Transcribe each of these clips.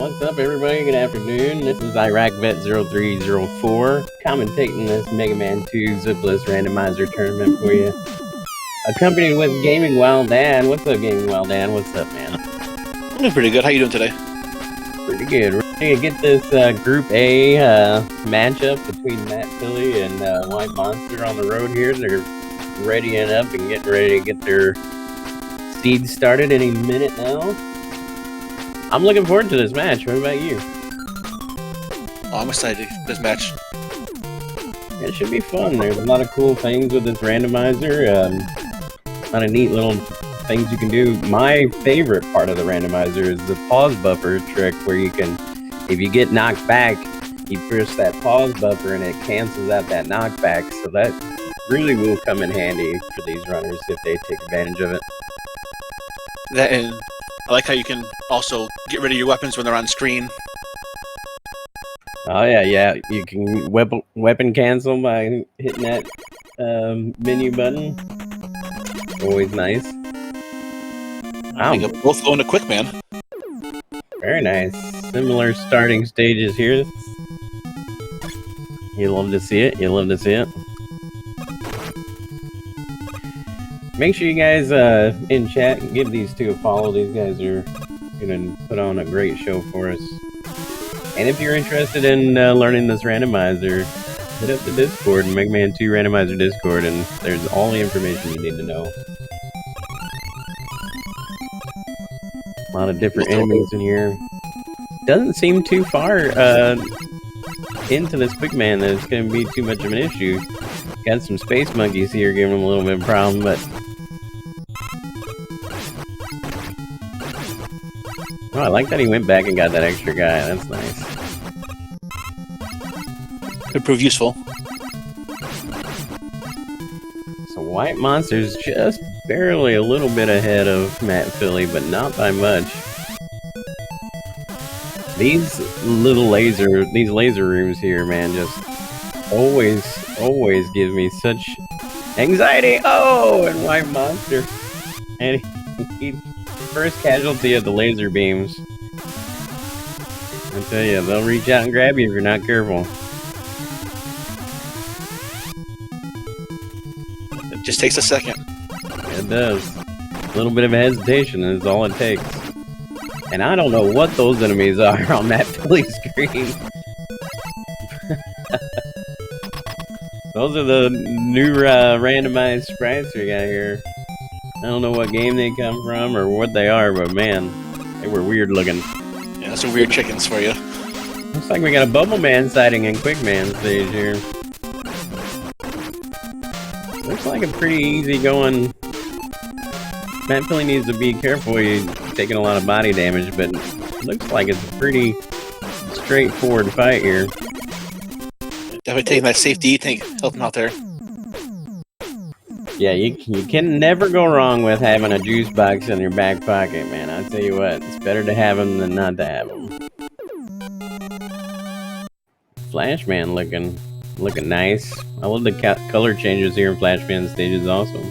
What's up, everybody? Good afternoon. This is IraqVet0304 commentating this Mega Man 2 Zipless Randomizer tournament for you. Accompanied with Gaming Wild Dan. What's up, Gaming Wild Dan? What's up, man? I'm doing pretty good. How you doing today? Pretty good. We're going to get this Group A matchup between matphilly and WhiteMonster on the road here. They're readying up and getting ready to get their seeds started any minute now. I'm looking forward to this match. What about you? Oh, I'm excited for this match. It should be fun. There's a lot of cool things with this randomizer. A lot of neat little things you can do. My favorite part of the randomizer is the pause buffer trick, where you can, if you get knocked back, you press that pause buffer and it cancels out that knockback. So that really will come in handy for these runners if they take advantage of it. That, and I like how you can also get rid of your weapons when they're on screen. Oh yeah. You can weapon cancel by hitting that menu button. Always nice. Wow. They both go into quick, man. Very nice. Similar starting stages here. You love to see it. Make sure you guys in chat give these two a follow. These guys are gonna put on a great show for us. And if you're interested in learning this randomizer, hit up the Discord, Mega Man 2 Randomizer Discord, and there's all the information you need to know. A lot of different enemies in here. Doesn't seem too far into this quick man that it's going to be too much of an issue. Got some space monkeys here giving him a little bit of a problem, but oh, I like that he went back and got that extra guy. That's nice. Could prove useful. So WhiteMonster's just barely a little bit ahead of matphilly, but not by much. These laser rooms here, man, just always give me such anxiety. Oh, and WhiteMonster, and he first casualty of the laser beams. I tell you, they'll reach out and grab you if you're not careful. It just takes a second. It does. A little bit of hesitation is all it takes. And I don't know what those enemies are on matphilly's screen. Those are the new randomized sprites we got here. I don't know what game they come from or what they are, but man, they were weird looking. Yeah, some weird chickens for you. Looks like we got a Bubble Man sighting in Quick Man stage here. Looks like a pretty easy going. matphilly needs to be careful. He's taking a lot of body damage, but it looks like it's a pretty straightforward fight here. Definitely taking that safety tank, helping out there. Yeah, you can never go wrong with having a juice box in your back pocket, man. I'll tell you what, it's better to have them than not to have them. Flashman looking nice. I love the color changes here in Flashman stages also.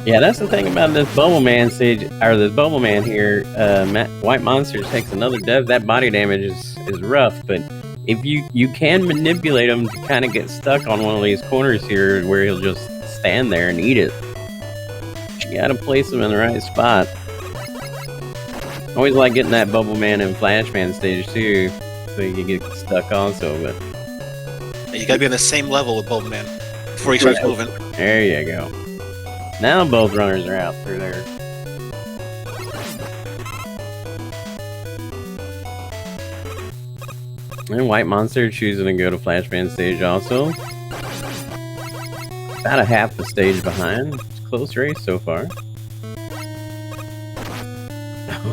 Yeah, that's the thing about this Bubble Man stage, or this Bubble Man here. WhiteMonster takes another death. That body damage is rough, but if you can manipulate him to kind of get stuck on one of these corners here, where he'll just stand there and eat it. You gotta place him in the right spot. Always like getting that Bubble Man and Flashman stage too, so you can get stuck also. But you gotta be on the same level with Bubble Man before he starts moving. There you go. Now both runners are out through there. And WhiteMonster choosing to go to Flashman stage also. About a half the stage behind. It's a close race so far.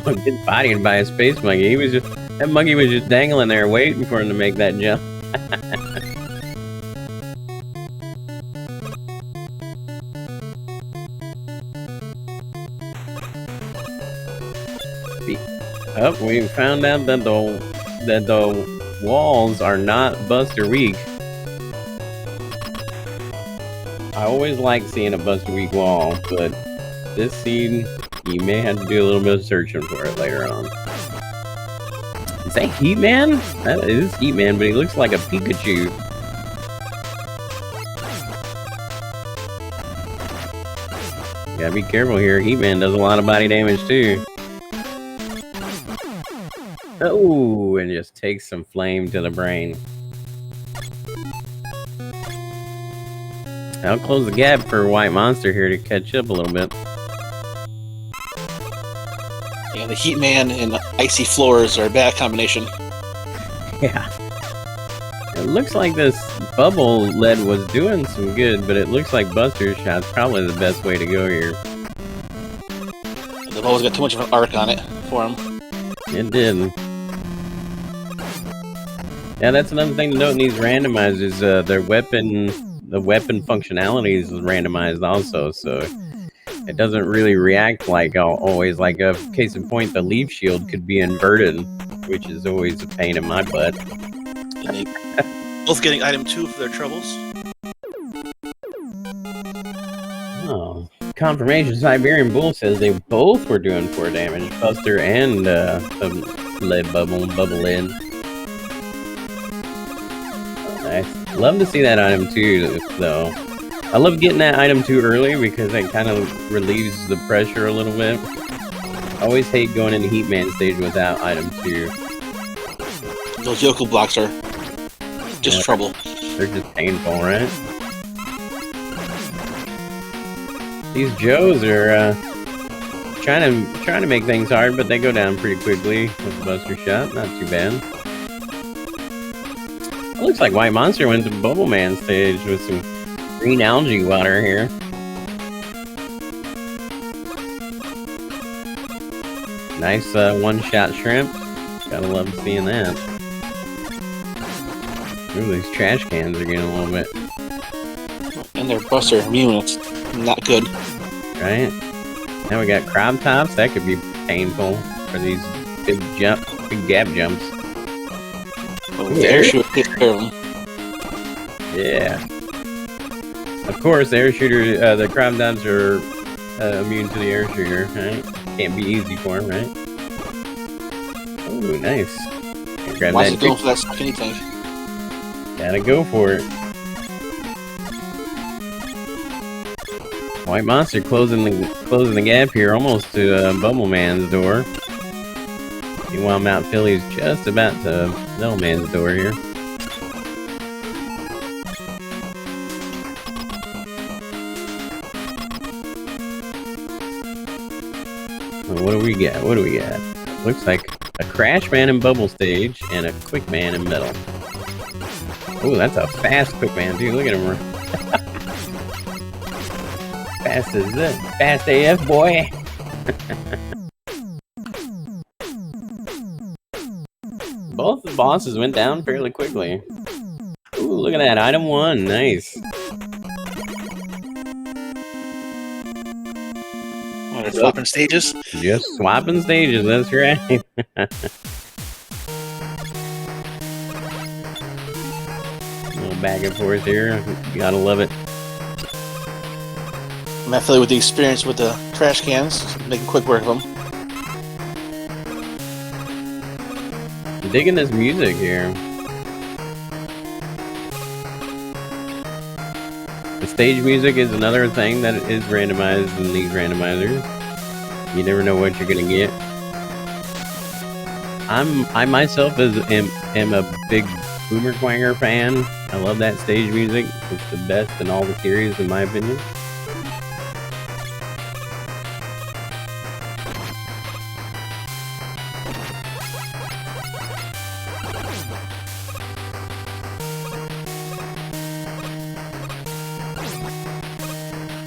Get bodied by a space monkey. That monkey was just dangling there waiting for him to make that jump. Oh, we found out that the walls are not Buster weak. I always like seeing a Buster Weak wall, but this seed, you may have to do a little bit of searching for it later on. Is that Heatman? That is Heatman, but he looks like a Pikachu. Gotta be careful here. Heatman does a lot of body damage too. Oh, and just takes some flame to the brain. I'll close the gap for WhiteMonster here to catch up a little bit. Yeah, the Heatman and Icy Floors are a bad combination. Yeah. It looks like this bubble lead was doing some good, but it looks like Buster Shot's probably the best way to go here. They've always got too much of an arc on it for him. It did. Yeah, that's another thing to note in these randomizers. The weapon functionality is randomized also, so it doesn't really react like always. Like a case in point, the leaf shield could be inverted, which is always a pain in my butt. And they both getting item 2 for their troubles. Oh, confirmation. Siberian Bull says they both were doing 4 damage. Buster and the lead bubble in. Nice. Love to see that item 2, though. I love getting that item 2 early because it kind of relieves the pressure a little bit. I always hate going into Heatman stage without item 2. Those yokel blocks are just trouble. They're just painful, right? These Joes are trying to make things hard, but they go down pretty quickly with the Buster Shot. Not too bad. It looks like WhiteMonster went to Bubble Man stage with some green algae water here. Nice one-shot shrimp. Gotta love seeing that. Ooh, these trash cans are getting a little bit. And their Buster immune, it's not good. Right? Now we got crab tops. That could be painful for these big gap jumps. But the air shooter takes care of them. Yeah. Of course, the air shooter, the crab tops are immune to the air shooter, right? Can't be easy for them, right? Oh, nice. Grab Wants that. to go for that skinny tank. Gotta go for it. WhiteMonster closing the gap here, almost to Bubble Man's door. Meanwhile, matphilly's just about to Little Man's door here. Well, what do we got? What do we got? Looks like a Crash Man in Bubble Stage and a Quick Man in Metal. Oh, that's a fast Quick Man, dude. Look at him. Fast as it. Fast AF, boy. Both the bosses went down fairly quickly. Ooh, look at that. Item 1. Nice. Oh, they're swapping stages? Just swapping stages, that's right. A little back and forth here. You gotta love it. matphilly with the experience with the trash cans, making quick work of them. I'm digging this music here. The stage music is another thing that is randomized in these randomizers. You never know what you're gonna get. I myself am a big Boomer Quanger fan. I love that stage music. It's the best in all the series, in my opinion.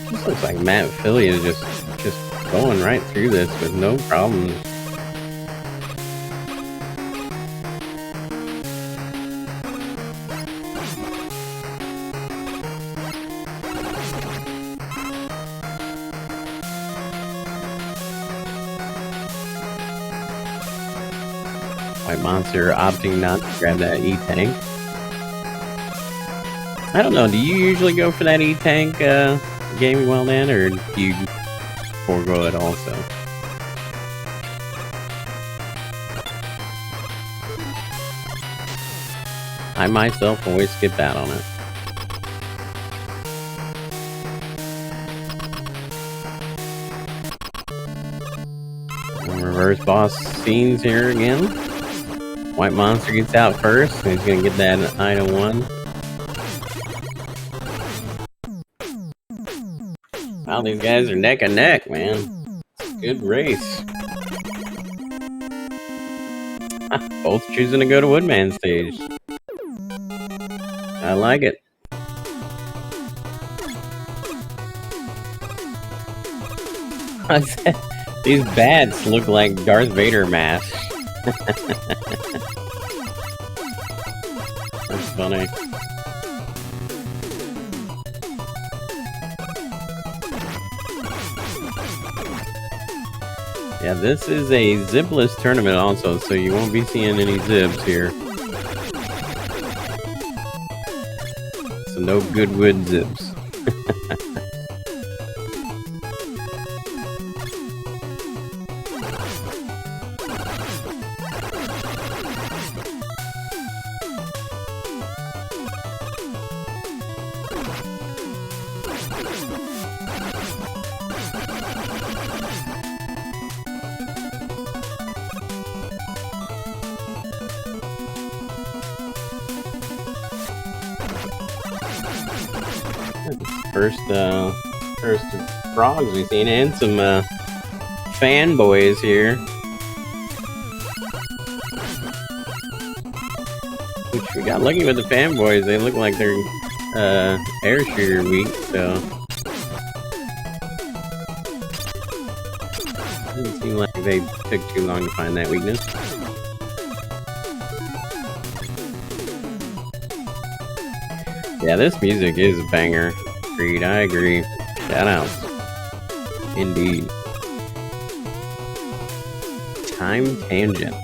This looks like matphilly is just going right through this with no problems. WhiteMonster opting not to grab that E-Tank. I don't know, do you usually go for that E-Tank gaming well then, or do you forego it also? I myself always skip out on it. Reverse boss scenes here again. WhiteMonster gets out first. He's gonna get that item 1. Wow, these guys are neck and neck, man. Good race. Both choosing to go to Woodman stage. I like it. These bats look like Darth Vader masks. That's funny. Yeah, this is a zipless tournament also, so you won't be seeing any zips here. So no Goodwood zips. First frogs we've seen, and some fanboys here. Which we got lucky with the fanboys. They look like they're air shooter weak, so doesn't seem like they took too long to find that weakness. Yeah, this music is a banger. Agreed, I agree. Shoutouts. Indeed. Time Tangent.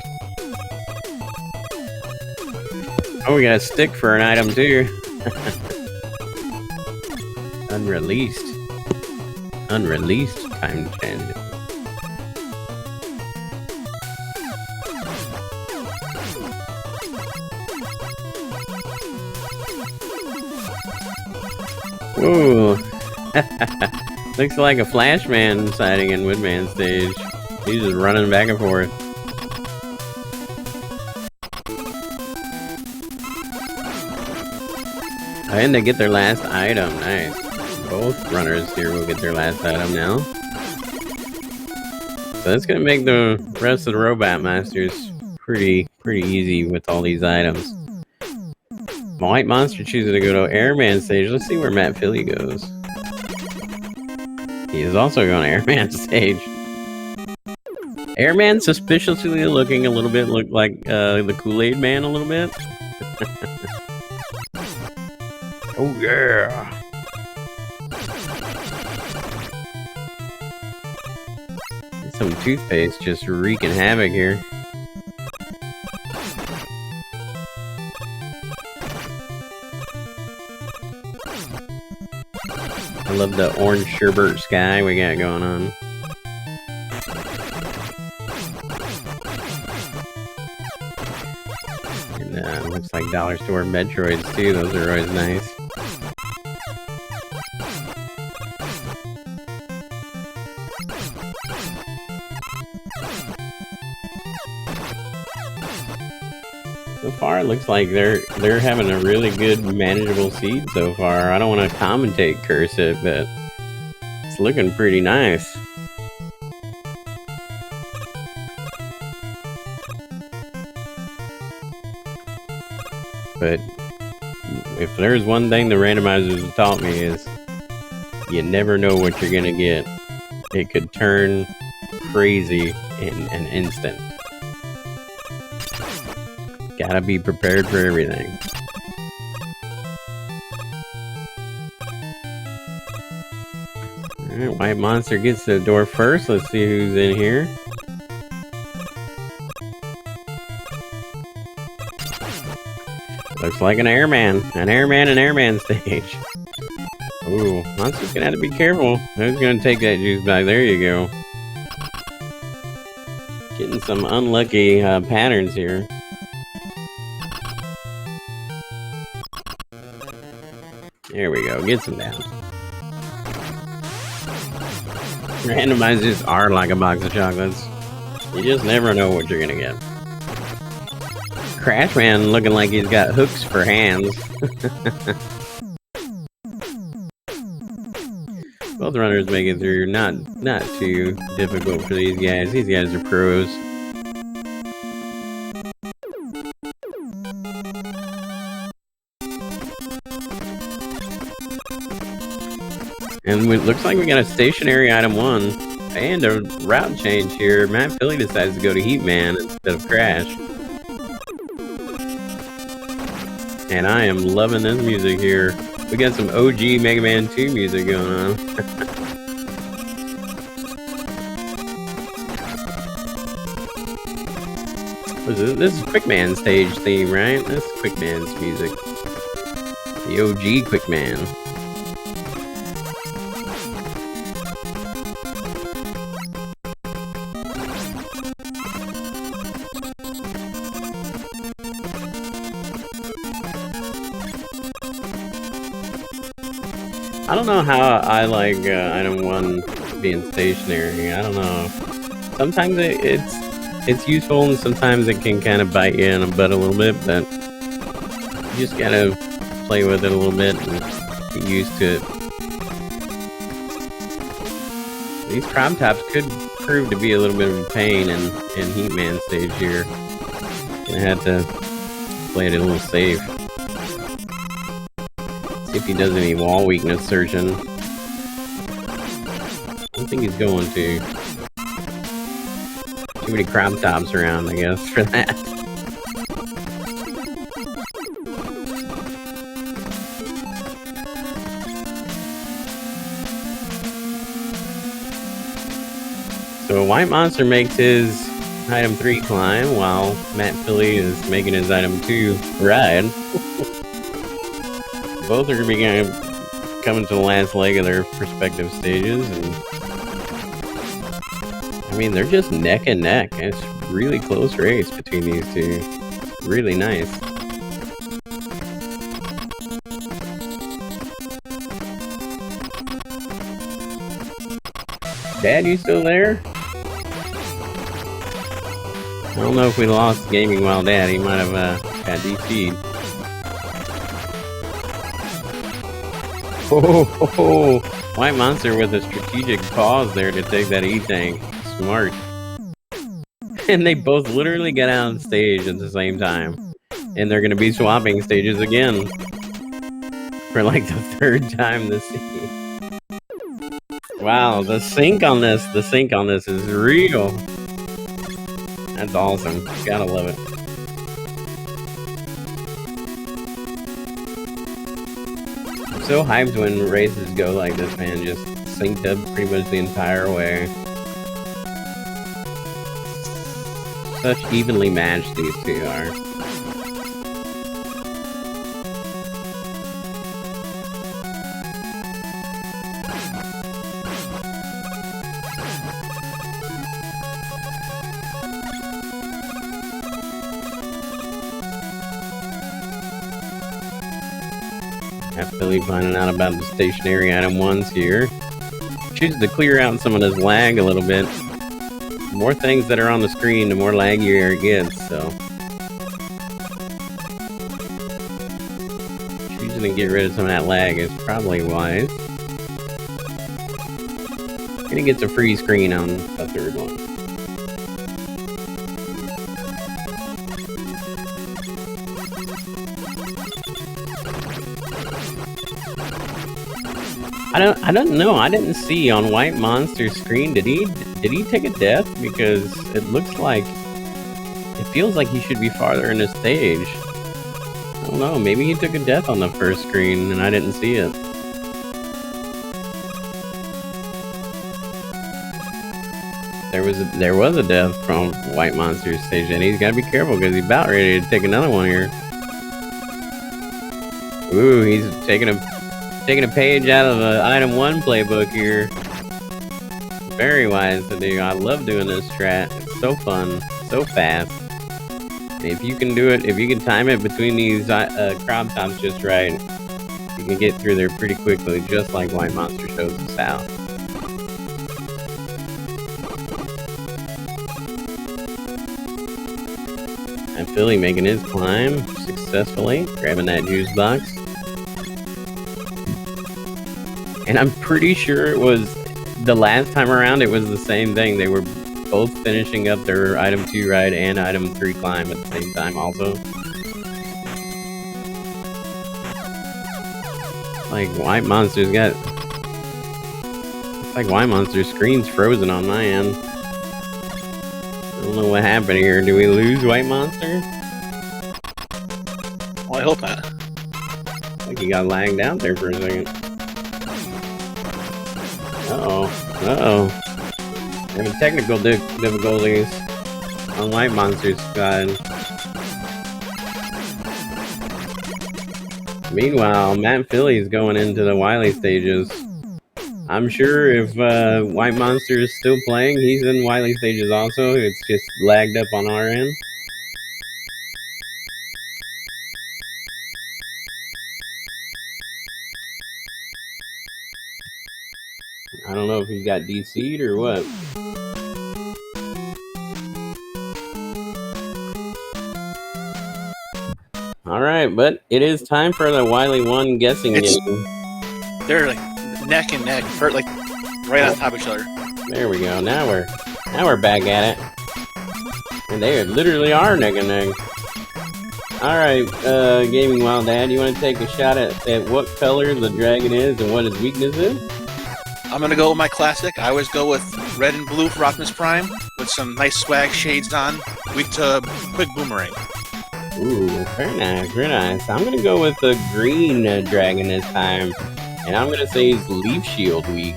Oh, we got a stick for an item too. Unreleased. Unreleased Time Tangent. Ooh. Looks like a Flashman sighting in Woodman stage. He's just running back and forth. And they get their last item. Nice. Both runners here will get their last item now. So that's gonna make the rest of the Robot Masters pretty easy with all these items. WhiteMonster chooses to go to Airman stage. Let's see where matphilly goes. He is also going to Airman stage. Airman suspiciously looking a little bit like the Kool-Aid Man a little bit. Oh yeah. Some toothpaste just wreaking havoc here. I love the orange sherbet sky we got going on. And looks like dollar store Metroids too. Those are always nice. So far, it looks like they're having a really good, manageable seed so far. I don't want to commentate curse it, but it's looking pretty nice. But if there's one thing the randomizers have taught me is you never know what you're gonna get. It could turn crazy in an instant. Gotta be prepared for everything. Alright, WhiteMonster gets to the door first. Let's see who's in here. Looks like an airman stage. Ooh, Monster's gonna have to be careful. Who's gonna take that juice back? There you go. Getting some unlucky patterns here. There we go. Get some down. Randomizers are like a box of chocolates. You just never know what you're gonna get. Crashman looking like he's got hooks for hands. Both runners make it through. Not too difficult for these guys. These guys are pros. And it looks like we got a stationary item 1 and a route change here. matphilly decides to go to Heatman instead of Crash. And I am loving this music here. We got some OG Mega Man 2 music going on. This is Quickman stage theme, right? This is Quickman's music. The OG Quickman. I don't know how I like item 1 being stationary. I don't know. Sometimes it's useful, and sometimes it can kind of bite you in the butt a little bit. But you just gotta play with it a little bit and get used to it. These crop tops could prove to be a little bit of a pain in Heatman stage here. Gonna have to play it a little safe. See if he does any wall weakness searching. I don't think he's going to. Too many crop tops around, I guess, for that. So WhiteMonster makes his item 3 climb while matphilly is making his item 2 ride. Both are going to be coming to the last leg of their respective stages, and I mean, they're just neck and neck. It's a really close race between these two. Really nice. Dad, you still there? I don't know if we lost Gaming While Dad. He might have got DC'd. Oh, WhiteMonster with a strategic pause there to take that E-Tank. Smart. And they both literally got out on stage at the same time. And they're going to be swapping stages again. For like the 3rd time this season. Wow, the sync on this is real. That's awesome. Gotta love it. So hyped when races go like this, man. Just synced up pretty much the entire way. Such evenly matched these two are. matphilly finding out about the stationary item 1s here. Chooses to clear out some of this lag a little bit. The more things that are on the screen, the more laggier it gets, so. Choosing to get rid of some of that lag is probably wise. And it gets a free screen on the 3rd one. I don't know. I didn't see on WhiteMonster's screen. Did he take a death? Because it looks like it feels like he should be farther in the stage. I don't know. Maybe he took a death on the first screen and I didn't see it. There was a death from WhiteMonster's stage, and he's got to be careful because he's about ready to take another one here. Ooh, he's taking a page out of the item 1 playbook here. Very wise to do. I love doing this strat. It's so fun, so fast. And if you can do it, if you can time it between these crop tops just right, you can get through there pretty quickly, just like WhiteMonster shows us out. matphilly making his climb successfully, grabbing that juice box. And I'm pretty sure it was the last time around, it was the same thing. They were both finishing up their item 2 ride and item 3 climb at the same time also. Like WhiteMonster's got... It's like WhiteMonster's screen's frozen on my end. I don't know what happened here. Do we lose WhiteMonster? Well, I hope not. Like he got lagged out there for a second. Uh-oh. Having technical difficulties on WhiteMonster's side. Meanwhile, matphilly is going into the Wily stages. I'm sure if WhiteMonster is still playing, he's in Wily stages also. It's just lagged up on our end. I don't know if he got DC'd or what. Alright, but it is time for the Wily 1 guessing game. They're like neck and neck, like right on top of each other. There we go. Now we're back at it. And they literally are neck and neck. Alright, Gaming Wild Dad, you want to take a shot at what color the dragon is and what his weakness is? I'm gonna go with my classic. I always go with red and blue for Optimus Prime, with some nice swag shades on, weak to quick boomerang. Ooh, very nice, very nice. I'm gonna go with the green dragon this time, and I'm gonna say he's Leaf Shield weak.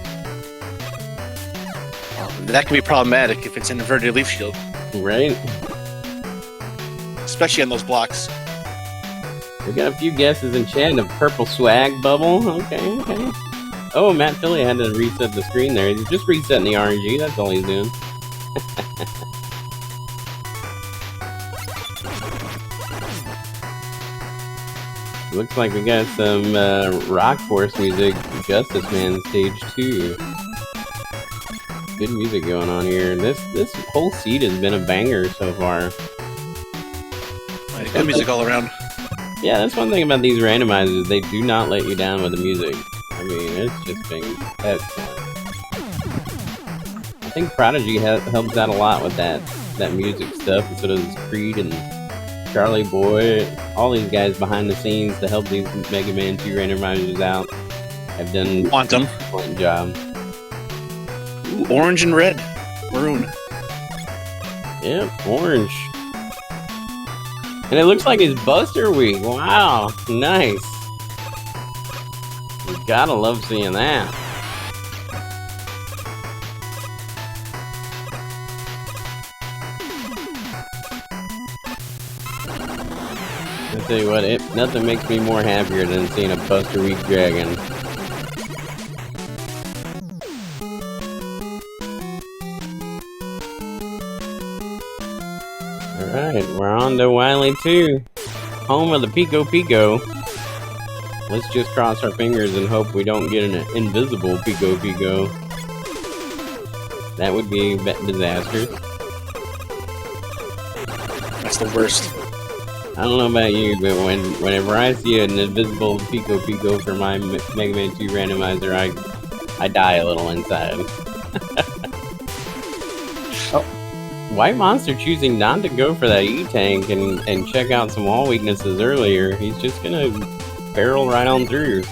That can be problematic if it's an inverted Leaf Shield. Right? Especially on those blocks. We got a few guesses in chat. A purple swag bubble. Okay. Oh, matphilly had to reset the screen there. He's just resetting the RNG. That's all he's doing. Looks like we got some Rock Force music. Justice Man stage 2. Good music going on here. This whole seed has been a banger so far. Good music all around. Yeah, that's one thing about these randomizers. They do not let you down with the music. I mean, it's just been excellent. I think Prodigy helps out a lot with that music stuff, and so does Creed and Charlie Boy. All these guys behind the scenes to help these Mega Man 2 randomizers out have done Quantum. an excellent job. Ooh, orange and red. Maroon. Yep, orange. And it looks like it's Buster Week. Wow, nice. You gotta love seeing that. I tell you what, nothing makes me more happier than seeing a Buster Week dragon. Alright, we're on to Wily 2, home of the Pico Pico. Let's just cross our fingers and hope we don't get an invisible Pico Pico. That would be disastrous. That's the worst. I don't know about you, but whenever I see an invisible Pico Pico for my Mega Man 2 randomizer, I die a little inside. Oh, WhiteMonster choosing not to go for that E-Tank and check out some wall weaknesses earlier. He's just gonna barrel right on through.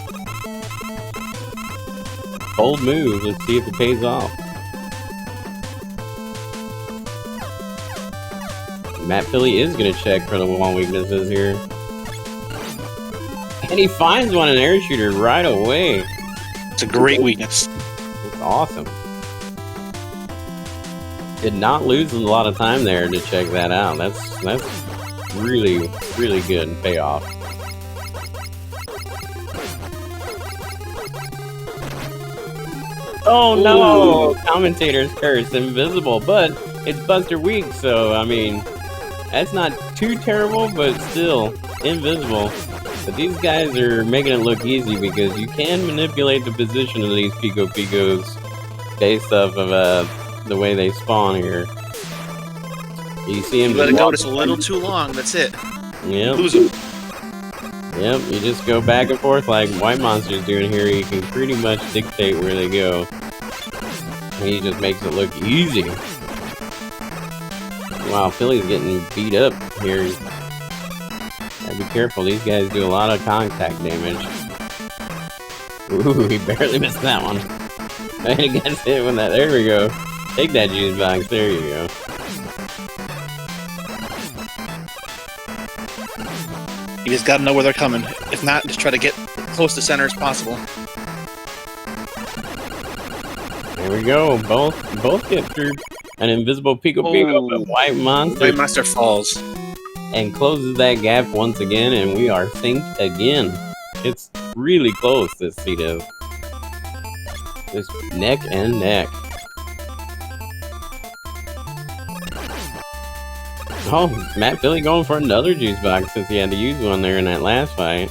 Bold move. Let's see if it pays off. matphilly is going to check for the wall weaknesses here. And he finds one in air shooter right away. It's a great weakness. It's awesome. Did not lose a lot of time there to check that out. That's really, really good payoff. Oh no! Commentator's curse, invisible, but it's Buster Week, so I mean, that's not too terrible, but still invisible. But these guys are making it look easy because you can manipulate the position of these Pico Picos based off of the way they spawn here. You see him. You let it go just a little too long. That's it. Yep. Lose him. Yep, you just go back and forth like WhiteMonster's doing here. You can pretty much dictate where they go. He just makes it look easy. Wow, Philly's getting beat up here. Gotta be careful, these guys do a lot of contact damage. Ooh, he barely missed that one. And he gets hit with that. There we go. Take that juice box. There you go. You just gotta know where they're coming. If not, just try to get close to center as possible. There we go. Both get through an invisible Pico Pico, but WhiteMonster falls. And closes that gap once again, and we are synced again. It's really close, this C-Dev. Just neck and neck. Oh, matphilly going for another juice box since he had to use one there in that last fight.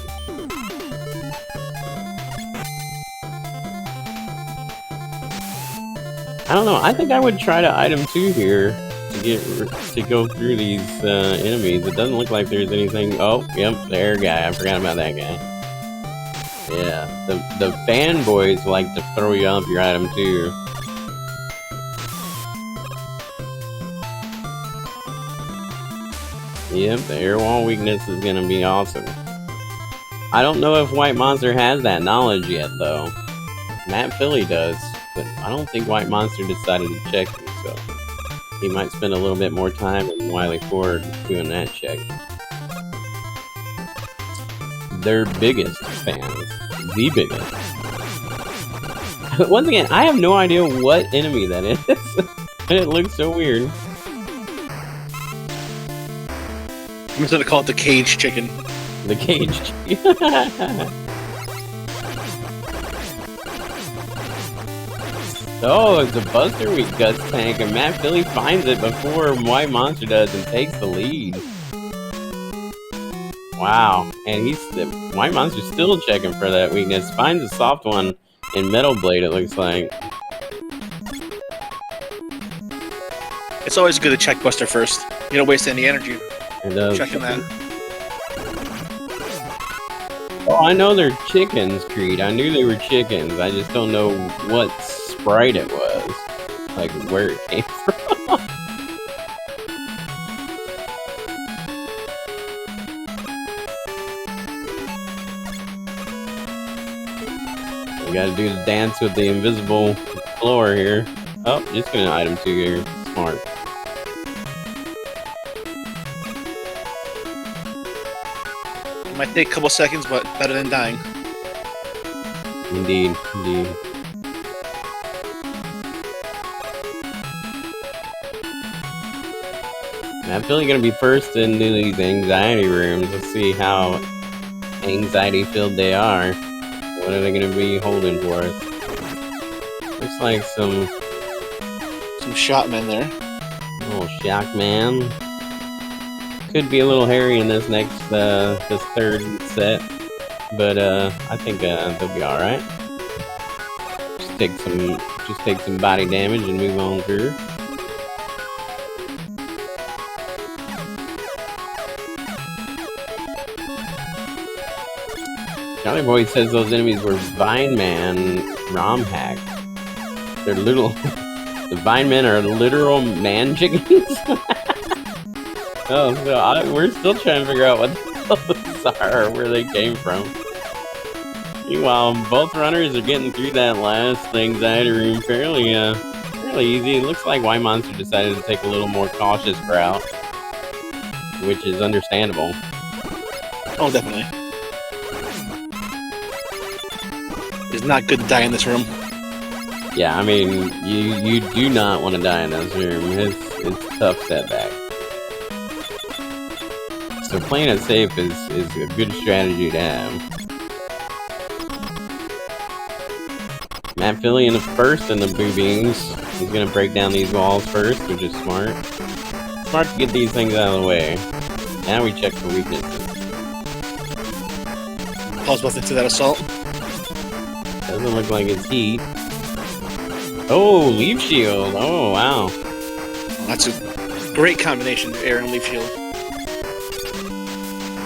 I don't know. I think I would try to item 2 here to go through these enemies. It doesn't look like there's anything. Oh, yep, there guy. I forgot about that guy. Yeah, the fanboys like to throw you off your item 2. Yep, the air wall weakness is gonna be awesome. I don't know if WhiteMonster has that knowledge yet, though. matphilly does, but I don't think WhiteMonster decided to check himself. He might spend a little bit more time than Wily Ford doing that check. Their biggest fans. The biggest. Once again, I have no idea what enemy that is. And it looks so weird. I'm just gonna call it the cage chicken. The cage chicken. Oh, it's a Buster Week Guts tank, and matphilly finds it before WhiteMonster does and takes the lead. Wow, and WhiteMonster's still checking for that weakness. Finds a soft one in Metal Blade, it looks like. It's always good to check Buster first. You don't waste any energy checking that. Oh, I know they're chickens, Creed. I knew they were chickens. I just don't know what sprite it was. Like, where it came from. We gotta do the dance with the invisible floor here. Oh, just gonna item 2 here. Smart. Might take a couple seconds, but better than dying. Indeed, indeed. matphilly gonna be first into these anxiety rooms. Let's see how anxiety filled they are. What are they gonna be holding for us? Looks like some shot men there. Little shock man. Could be a little hairy in this next this third set, but I think they'll be all right. Just take some body damage and move on through. Johnny Boy says those enemies were Vine Man ROM hack. They're little. The Vine Men are literal man chickens. Oh, so we're still trying to figure out what those are, or where they came from. Meanwhile, both runners are getting through that last anxiety room fairly easy. It looks like WhiteMonster decided to take a little more cautious route, which is understandable. Oh, definitely. It's not good to die in this room. Yeah, I mean, you do not want to die in this room. It's a tough setback. So playing it safe is a good strategy to have. matphilly in the first in the boo beams. He's gonna break down these walls first, which is smart. Smart to get these things out of the way. Now we check for weaknesses. Pause both into that assault. Doesn't look like it's heat. Oh, leaf shield. Oh, wow. Well, that's a great combination of air and leaf shield.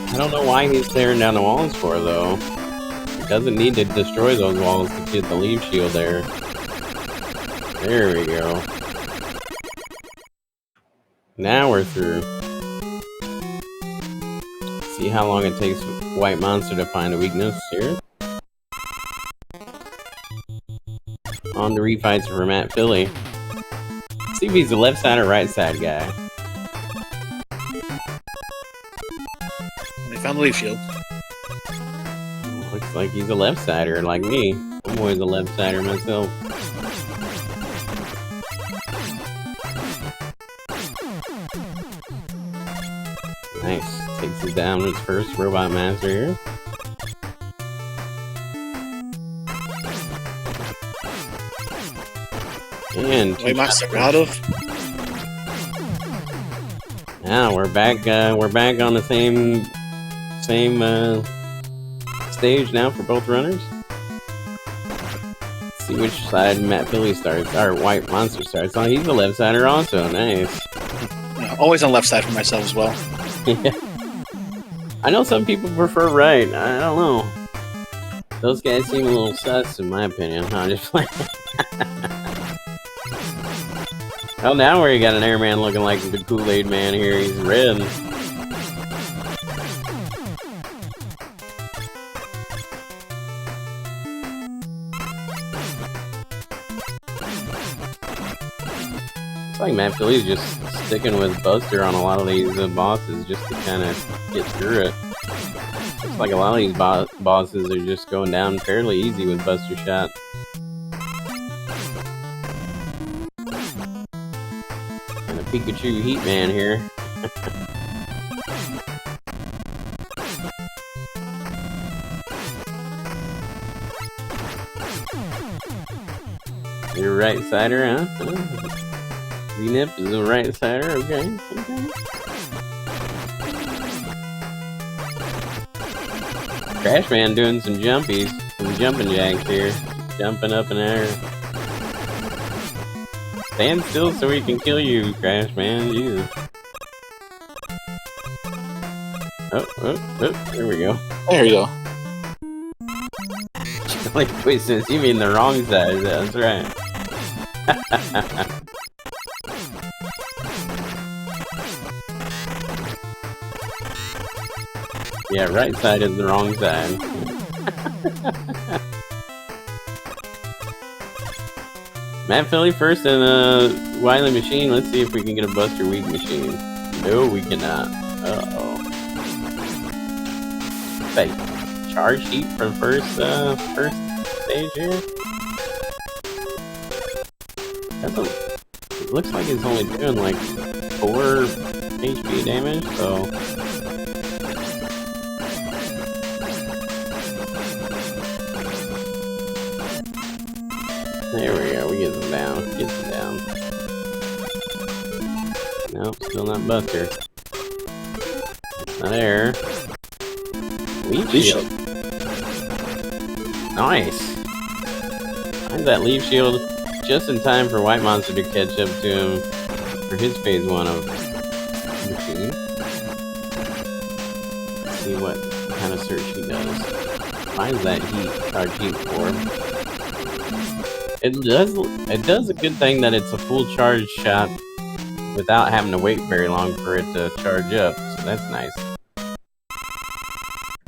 I don't know why he's tearing down the walls for, though. He doesn't need to destroy those walls to get the leaf shield there. There we go. Now we're through. See how long it takes WhiteMonster to find a weakness here. On to refights for matphilly. See if he's a left side or right side guy. They found the leaf shield. Looks like he's a left sider like me. I'm always a left sider myself. Nice. Takes us down with his first robot master here. And WhiteMonster out of. now we're back on the same stage now for both runners. Let's see which side matphilly starts, or WhiteMonster starts. Oh, he's a left sider also. Nice. Yeah, always on left side for myself as well. Yeah. I know some people prefer right. I don't know. Those guys seem a little sus in my opinion. I'm just playing. Oh, now where you got an airman looking like the Kool-Aid man here. He's red. It's like matphilly's just sticking with Buster on a lot of these bosses just to kind of get through it. Looks like a lot of these bosses are just going down fairly easy with Buster Shot. And a Pikachu Heat Man here. You're right sider, huh? Z-Nip is a right sider, okay. Crash Man doing some jumpies, some jumping jacks here. Jumping up in there. Stand still so he can kill you, Crash Man, Jesus. Oh, there we go. There you go. Like, wait, since you mean the wrong side, that's right. Yeah, right side is the wrong side. matphilly first and a Wily machine. Let's see if we can get a Buster Weak machine. No, we cannot. Uh-oh. Wait, charge heat for the first stage here? It looks like it's only doing like 4 HP damage, so... There we go, we get them down. Get them down. Nope, still not Buster. Not air. Leaf shield. Nice. Find that leaf shield just in time for WhiteMonster to catch up to him for his phase 1 of machine. Let's see what kind of search he does. Finds that charge heat for. It does a good thing that it's a full charge shot without having to wait very long for it to charge up, so that's nice.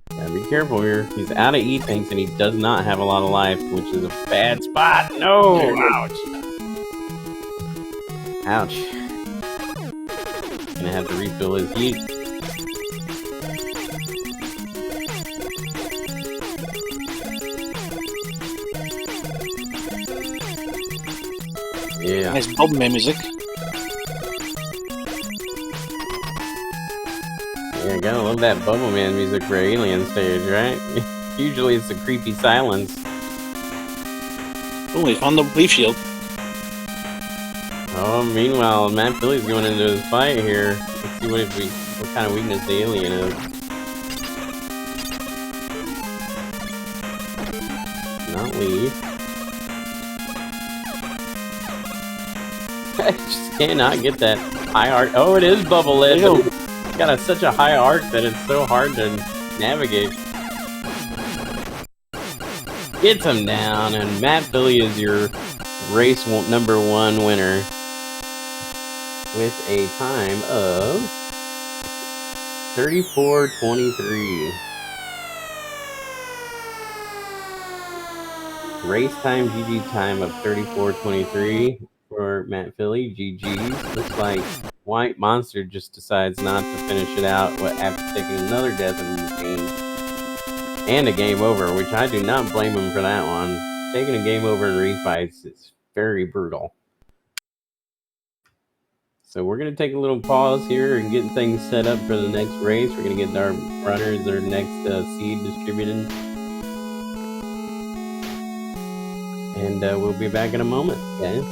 Gotta be careful here. He's out of E-tanks and he does not have a lot of life, which is a bad spot. No! Ouch! Ouch. Gonna have to refill his heat. Yeah. Nice Bubble-Man music. Yeah, gotta love that Bubble-Man music for Alien stage, right? Usually it's a creepy silence. Oh, he found the leaf shield. Oh, meanwhile, matphilly's going into his fight here. Let's see what kind of weakness the alien is. Not leaf. I just cannot get that high arc. Oh, it is bubble lit. It's got such a high arc that it's so hard to navigate. Gets him down, and matphilly is your race #1 winner with a time of 34:23. Race time, GG time of 34:23 for matphilly. GG's. Looks like WhiteMonster just decides not to finish it out after taking another death in the game. And a game over, which I do not blame him for that one. Taking a game over in refights is very brutal. So we're going to take a little pause here and get things set up for the next race. We're going to get our runners, our next seed distributed. And we'll be back in a moment, guys.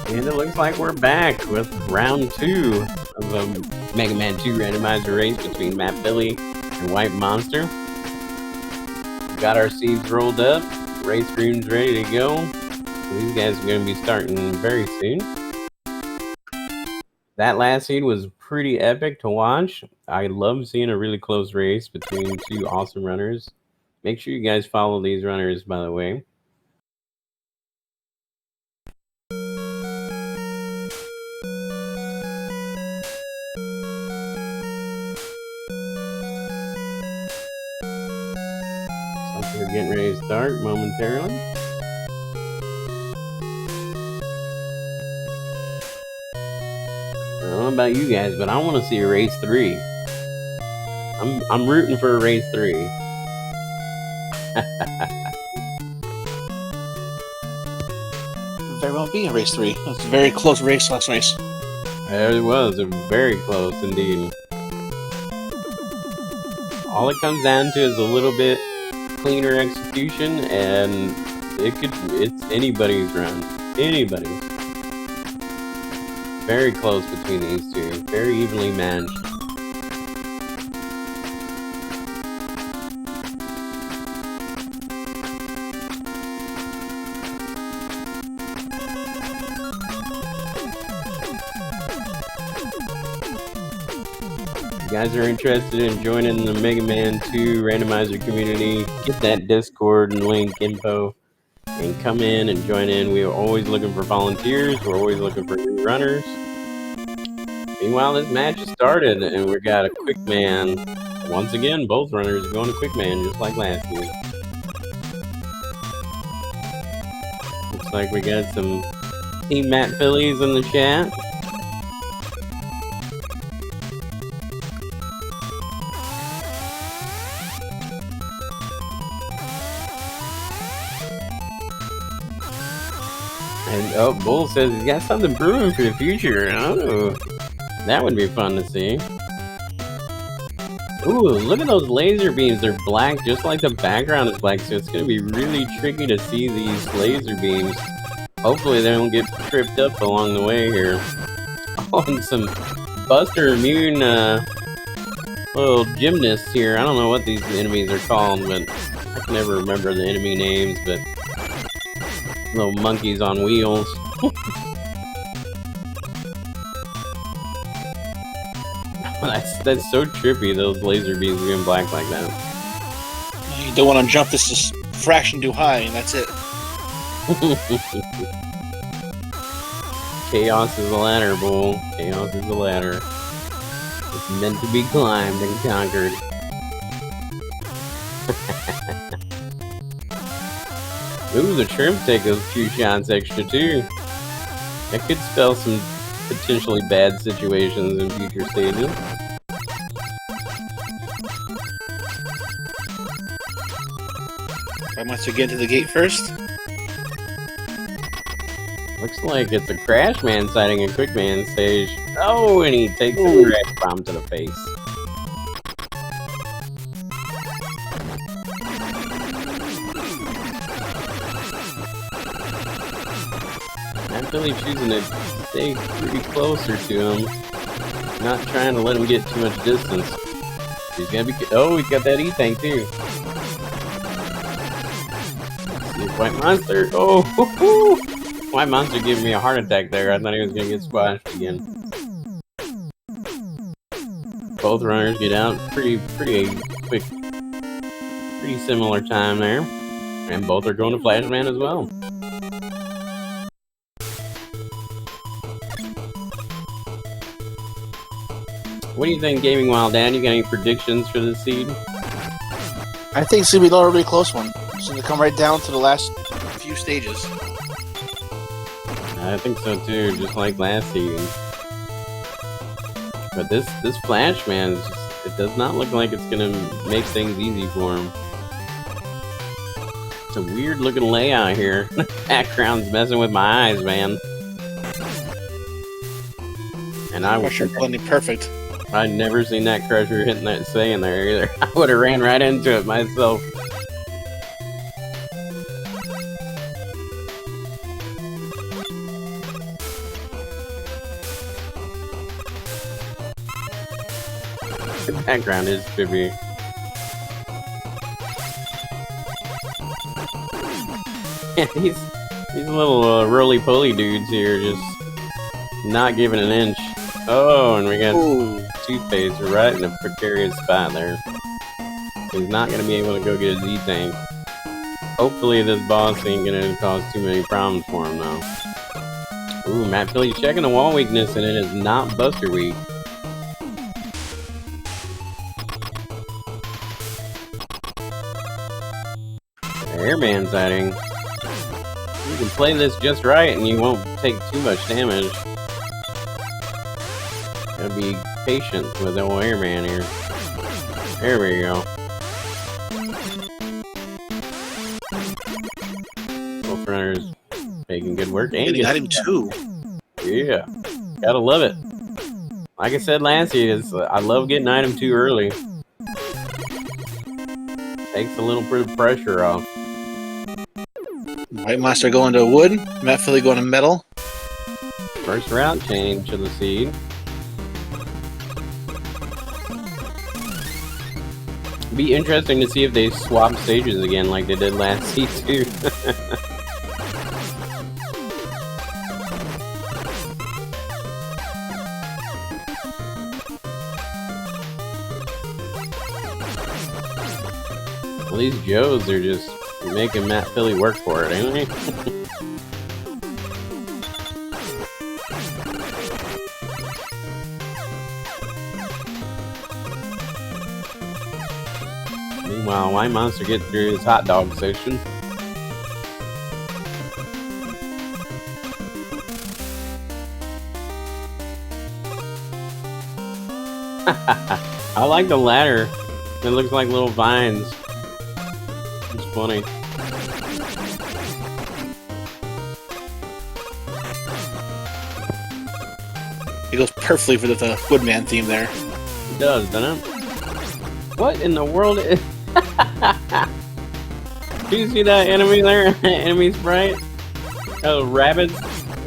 And it looks like we're back with round 2 of the Mega Man 2 randomizer race between matphilly and WhiteMonster. Got our seeds rolled up, race rooms ready to go. So these guys are going to be starting very soon. That last seed was pretty epic to watch. I love seeing a really close race between two awesome runners. Make sure you guys follow these runners, by the way. So we're getting ready to start momentarily. I don't know about you guys, but I want to see a race 3. I'm rooting for a race 3. Very well be a race 3. That's a very close race last race. It was very close indeed. All it comes down to is a little bit cleaner execution, and it's anybody's run. Anybody's. Very close between these two. Very evenly matched. If you guys are interested in joining the Mega Man 2 randomizer community, get that Discord and link info and come in and join in. We are always looking for volunteers. We're always looking for new runners. Meanwhile, this match has started and we got a quick man. Once again, both runners are going to quick man just like last year. Looks like we got some Team matphillies in the chat. And oh, Bull says he's got something brewing for the future. Oh, that would be fun to see. Ooh, look at those laser beams. They're black, just like the background is black, so it's going to be really tricky to see these laser beams. Hopefully they don't get tripped up along the way here. Oh, and some Buster Immune little gymnasts here. I don't know what these enemies are called, but I can never remember the enemy names, but little monkeys on wheels. That's so trippy, those laser beams being black like that. You don't want to jump this just fraction too high, and that's it. Chaos is a ladder, Bull. Chaos is a ladder. It's meant to be climbed and conquered. Ooh, the shrimp take a few shots extra too. That could spell some potentially bad situations in future stages. I must get to the gate first. Looks like it's a Crash Man sighting a Quick Man stage. Oh, and he takes a crash bomb to the face. Really choosing to stay pretty closer to him, not trying to let him get too much distance. He's gonna be. Oh, he's got that E-Tank too. See WhiteMonster. Oh, WhiteMonster giving me a heart attack there. I thought he was gonna get squashed again. Both runners get out pretty quick, pretty similar time there, and both are going to Flashman as well. What do you think, Gaming Wild Dad? You got any predictions for this seed? I think it's going to be a really close one. It's going to come right down to the last few stages. I think so too, just like last season. But this Flash Man, it does not look like it's going to make things easy for him. It's a weird looking layout here. Background's messing with my eyes, man. And I was blending perfect. I'd never seen that Crusher hitting that saying there either. I would have ran right into it myself. The background is trippy. these little roly-poly dudes here just not giving an inch. Oh, and we got Toothpaste right in a precarious spot there. He's not going to be able to go get a Z-Tank. Hopefully this boss ain't going to cause too many problems for him, though. Ooh, matphilly checking the wall weakness, and it is not Buster weak. Airman sighting. You can play this just right, and you won't take too much damage. Gotta be patient with the old airman here. There we go. Wolf Runner's making good work. And got him too. Yeah, gotta love it. Like I said last year, I love getting item 2 early. Takes a little bit of pressure off. WhiteMonster going to wood. matphilly going to metal. First route change to the seed. Be interesting to see if they swap stages again like they did last C2. Well, these Joes are just making matphilly work for it, ain't they? Meanwhile, WhiteMonster getting through his hot dog section. I like the ladder. It looks like little vines. It's funny. It goes perfectly for the Woodman theme there. It does, doesn't it? What in the world is... Do you see that enemy there? Enemy sprite? Oh, rabbits?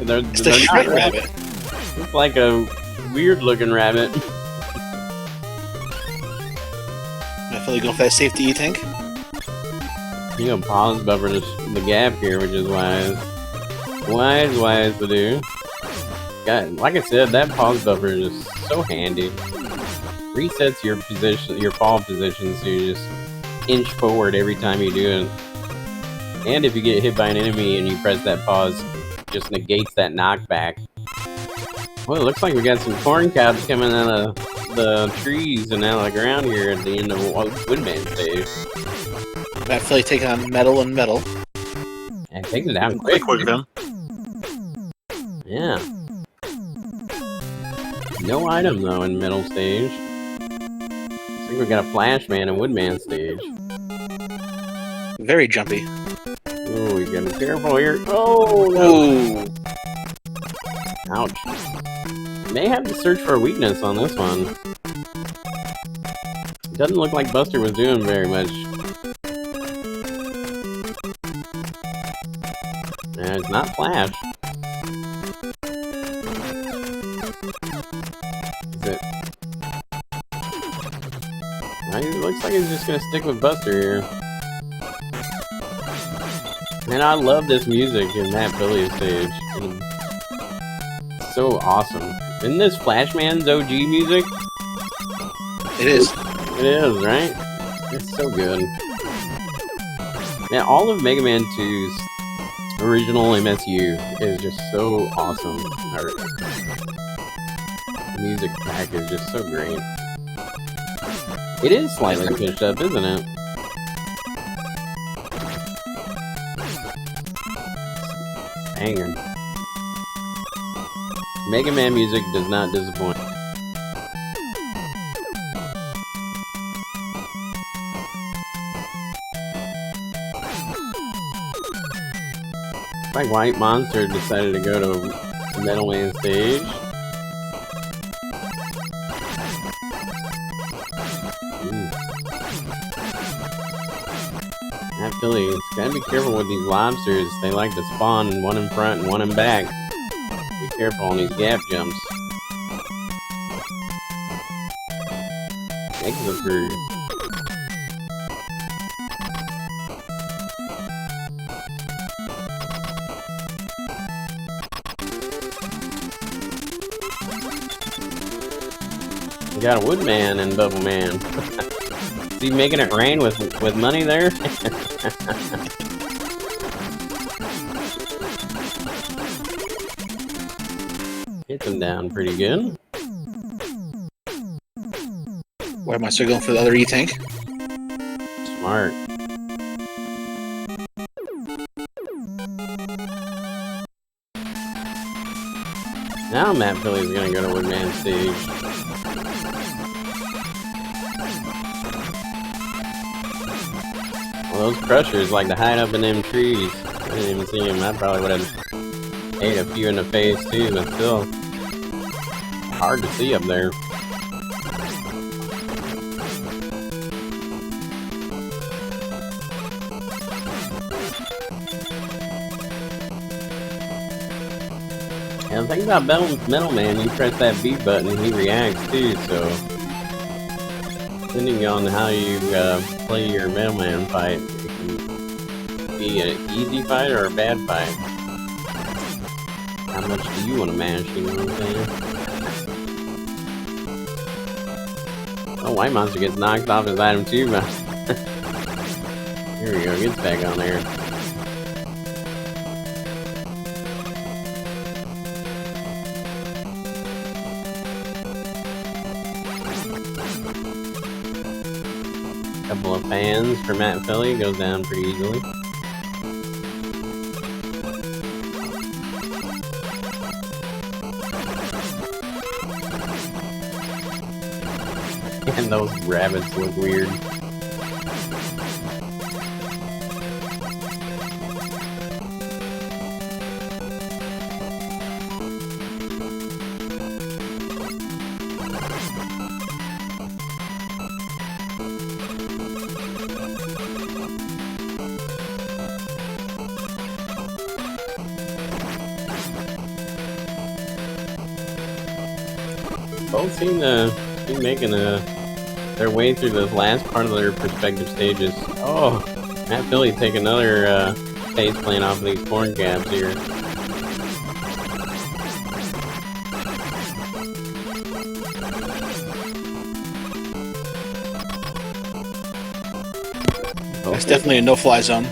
It's the Shrek rabbit. It's like a weird looking rabbit. matphilly going for that safety E-tank. You know, pause buffer the gap here, which is wise. Wise to do. God, like I said, that pause buffer is just so handy. Resets your position, your fall position, so you just inch forward every time you do it. And if you get hit by an enemy and you press that pause, it just negates that knockback. Well, it looks like we got some corn cobs coming out of the trees and out of the ground here at the end of Woodman stage. matphilly taking on metal and metal. And takes it down quick with him. Yeah. No item though in middle stage. I think we got a Flash Man and Woodman stage. Very jumpy. Oh, you gotta be careful here. Oh no! Ouch. May have to search for a weakness on this one. Doesn't look like Buster was doing very much. And it's not Flash. Is it? It looks like he's just gonna stick with Buster here. And I love this music in matphilly stage. It's so awesome. Isn't this Flashman's OG music? It is. It is, right? It's so good. Yeah, all of Mega Man 2's original MSU is just so awesome. The music pack is just so great. It is slightly pitched up, isn't it? Hanging. Mega Man music does not disappoint. Like WhiteMonster decided to go to Metal Man stage. matphilly, it's gotta be careful with these lobsters. They like to spawn one in front and one in back. Be careful on these gap jumps. exit for... We got a Woodman and Bubble Man. Is he making it rain with money there? Hits him down pretty good. WhiteMonster going for the other E-Tank. Smart. Now matphilly's gonna go to Woodman stage. Well, those crushers like to hide up in them trees. I didn't even see him. I probably would have ate a few in the face too, but still hard to see up there. And the thing about Metal Man, you press that B button and he reacts too, so depending on how you play your Metal Man fight, it can be an easy fight or a bad fight. How much do you want to mash, you know what I'm saying? Oh, WhiteMonster gets knocked off his item too, but here we go, gets back on there. Couple of fans for matphilly, goes down pretty easily. And those rabbits look weird. Both seem to be making their way through this last part of their respective stages. Oh, matphilly take another face plant off of these corn caps here. That's definitely a no-fly zone.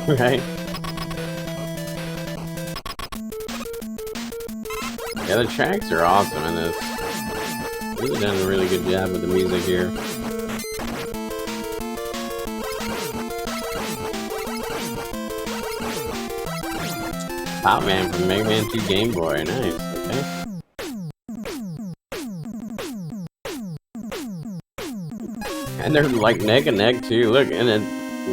Right. Yeah, the tracks are awesome in this. Really done a really good job with the music here. Pop Man from Mega Man 2 Game Boy, nice, okay. And they're like neck and neck too. Look, in the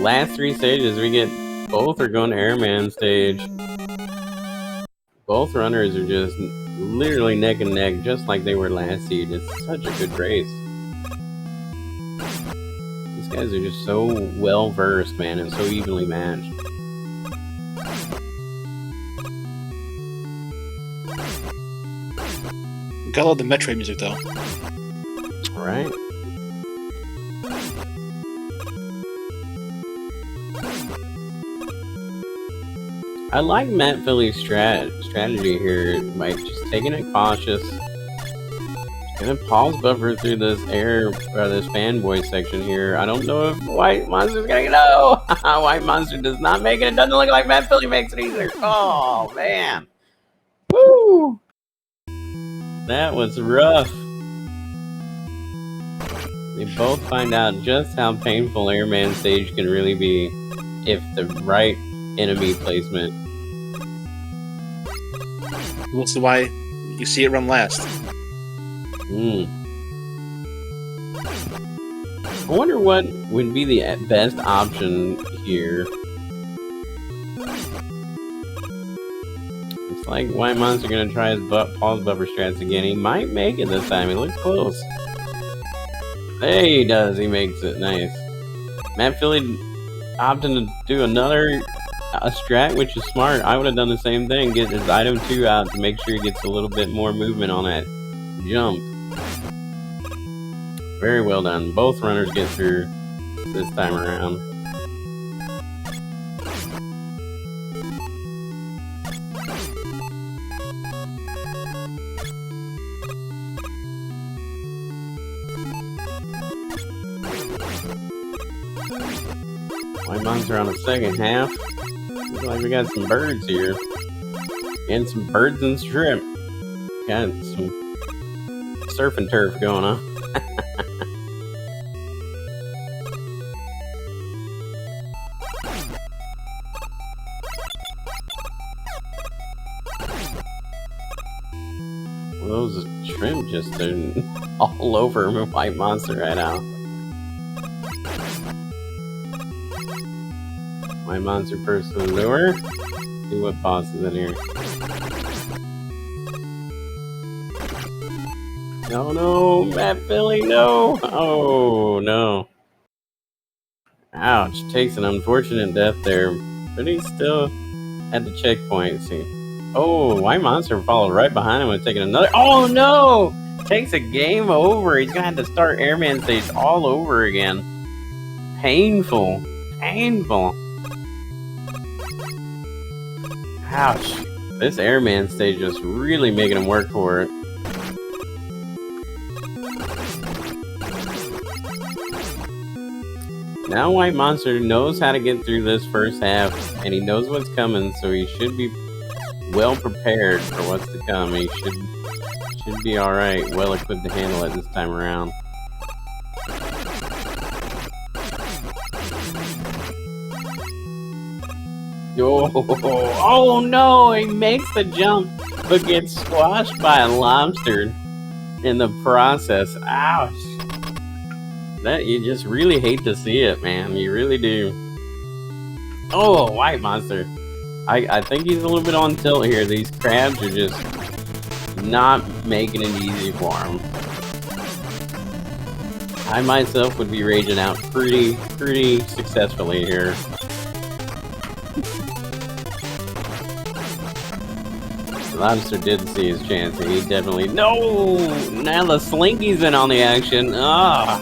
last 3 stages we get both are going to Airman stage. Both runners are just literally neck and neck, just like they were last seed. It's such a good race. These guys are just so well versed, man, and so evenly matched. Gotta love the Metroid music though. Right. I like matphilly's strategy here, like just taking it cautious. Gonna pause buffer through this this fanboy section here. I don't know if WhiteMonster's gonna go. WhiteMonster does not make it. It doesn't look like matphilly makes it either. Oh man, woo! That was rough. They both find out just how painful Airman stage can really be if the right enemy placement. That's why you see it run last. I wonder what would be the best option here. It's like WhiteMonster gonna try his pause buffer strats again. He might make it this time. It looks close. There he does. He makes it. Nice. matphilly opting to do another strat, which is smart. I would have done the same thing. Get his item 2 out to make sure he gets a little bit more movement on that jump. Very well done. Both runners get through this time around. WhiteMonster on the second half. Looks like we got some birds here. And some birds and shrimp. Got some surf and turf going on. Well, those shrimp just are all over WhiteMonster right now. WhiteMonster personal lure. See what boss is in here. No, no, matphilly, no! Oh, no. Ouch, takes an unfortunate death there, but he's still at the checkpoint. See. Oh, WhiteMonster followed right behind him and taking another. Oh, no! Takes a game over. He's gonna have to start Airman stage all over again. Painful. Painful. Ouch. This Airman stage is really making him work for it. Now WhiteMonster knows how to get through this first half, and he knows what's coming, so he should be well prepared for what's to come. He should be alright, well equipped to handle it this time around. Oh no, he makes the jump, but gets squashed by a lobster in the process. Ouch. That, you just really hate to see it, man. You really do. Oh, WhiteMonster. I think he's a little bit on tilt here. These crabs are just not making it easy for him. I myself would be raging out pretty successfully here. The lobster did see his chance, and he definitely... No! Now the Slinky's in on the action. Ah!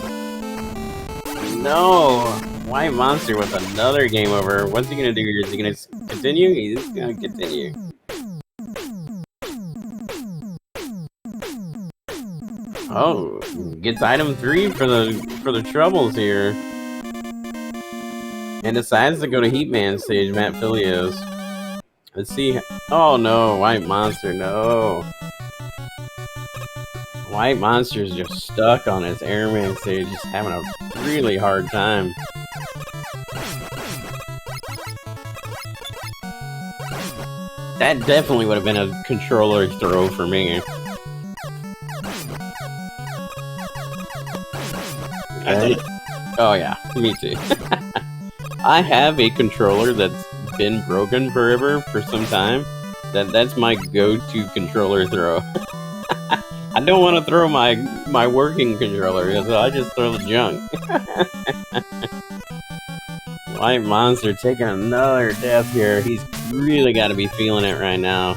No! WhiteMonster with another game over. What's he gonna do here? Is he gonna continue? He's gonna continue. Oh, gets item 3 for the troubles here. And decides to go to Heatman stage, matphilly is. Let's see. Oh no, WhiteMonster, no. WhiteMonster's just stuck on his Airman stage, just having a really hard time. That definitely would have been a controller throw for me. Right? Oh yeah, me too. I have a controller that's been broken forever for some time. That's my go-to controller throw. I don't want to throw my working controller, so I just throw the junk. WhiteMonster taking another death here. He's really got to be feeling it right now.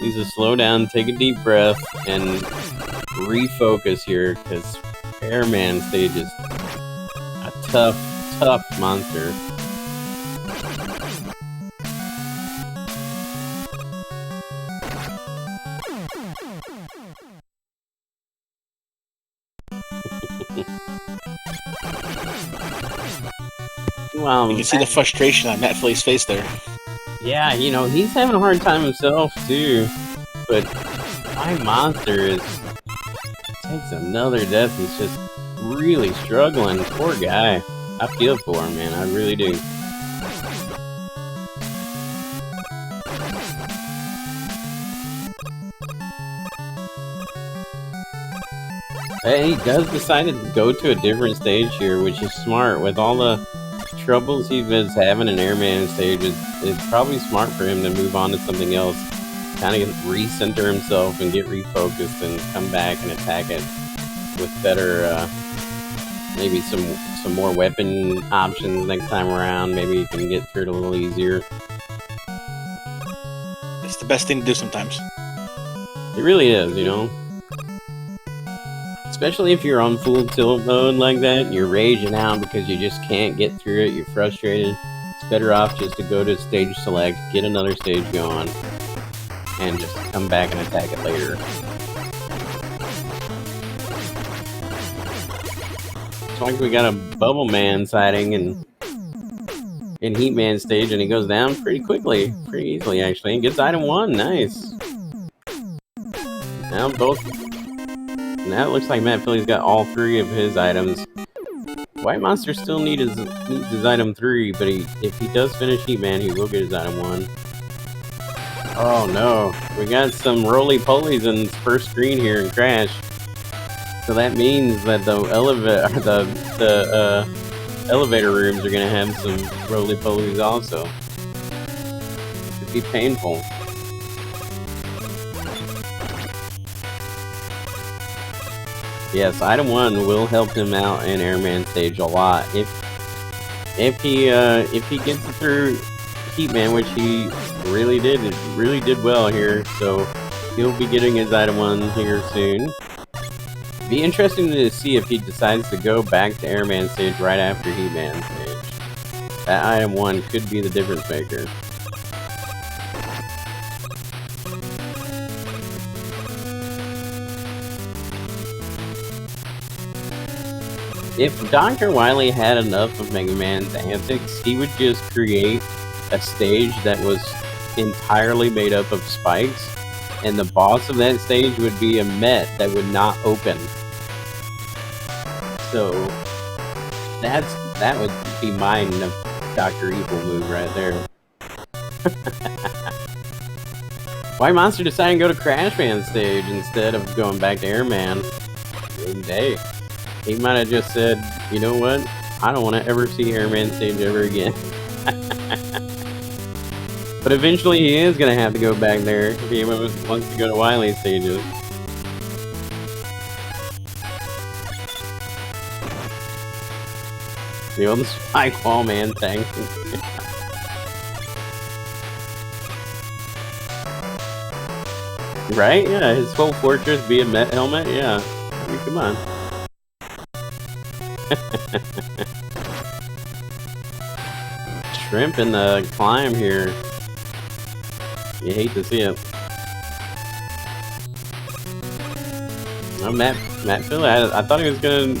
Needs to slow down, take a deep breath, and refocus here, because Airman stage is a tough monster. You can see the frustration on matphilly's face there. Yeah, you know, he's having a hard time himself too. But WhiteMonster takes another death. He's just really struggling. Poor guy. I feel for him, man. I really do. And he does decide to go to a different stage here, which is smart. With all the troubles he was having in Airman stage, it's probably smart for him to move on to something else. Kind of recenter himself and get refocused and come back and attack it with better, maybe some more weapon options next time around. Maybe you can get through it a little easier. It's the best thing to do sometimes. It really is, you know. Especially if you're on full tilt mode like that, and you're raging out because you just can't get through it, you're frustrated. It's better off just to go to stage select, get another stage going, and just come back and attack it later. It's like we got a Bubble Man sighting in Heat Man stage, and he goes down pretty quickly, pretty easily actually, and gets item 1. Nice. Now it looks like matphilly's got all 3 of his items. WhiteMonster still needs his item 3, but if he does finish Heat Man, he will get his item 1. Oh no, we got some roly-polies in the first screen here in Crash. So that means that the elevator rooms are gonna have some roly-polies also. Could be painful. Yes, item 1 will help him out in Airman stage a lot. If he gets through Heat Man, which he really did well here, so he'll be getting his item 1 here soon. Be interesting to see if he decides to go back to Airman stage right after Heat Man stage. That item 1 could be the difference maker. If Dr. Wily had enough of Mega Man's antics, he would just create a stage that was entirely made up of spikes, and the boss of that stage would be a Met that would not open. So that would be mine of Dr. Evil move right there. WhiteMonster decided to go to Crash Man stage instead of going back to Airman. Hey. He might have just said, you know what? I don't want to ever see Airman stage ever again. But eventually he is going to have to go back there if he wants to go to Wily stages. The old Spike Wall Man tank. Right? Yeah, his whole fortress be a Met helmet? Yeah. I mean, come on. Shrimp in the climb here. You hate to see it. Oh, matphilly, I thought he was going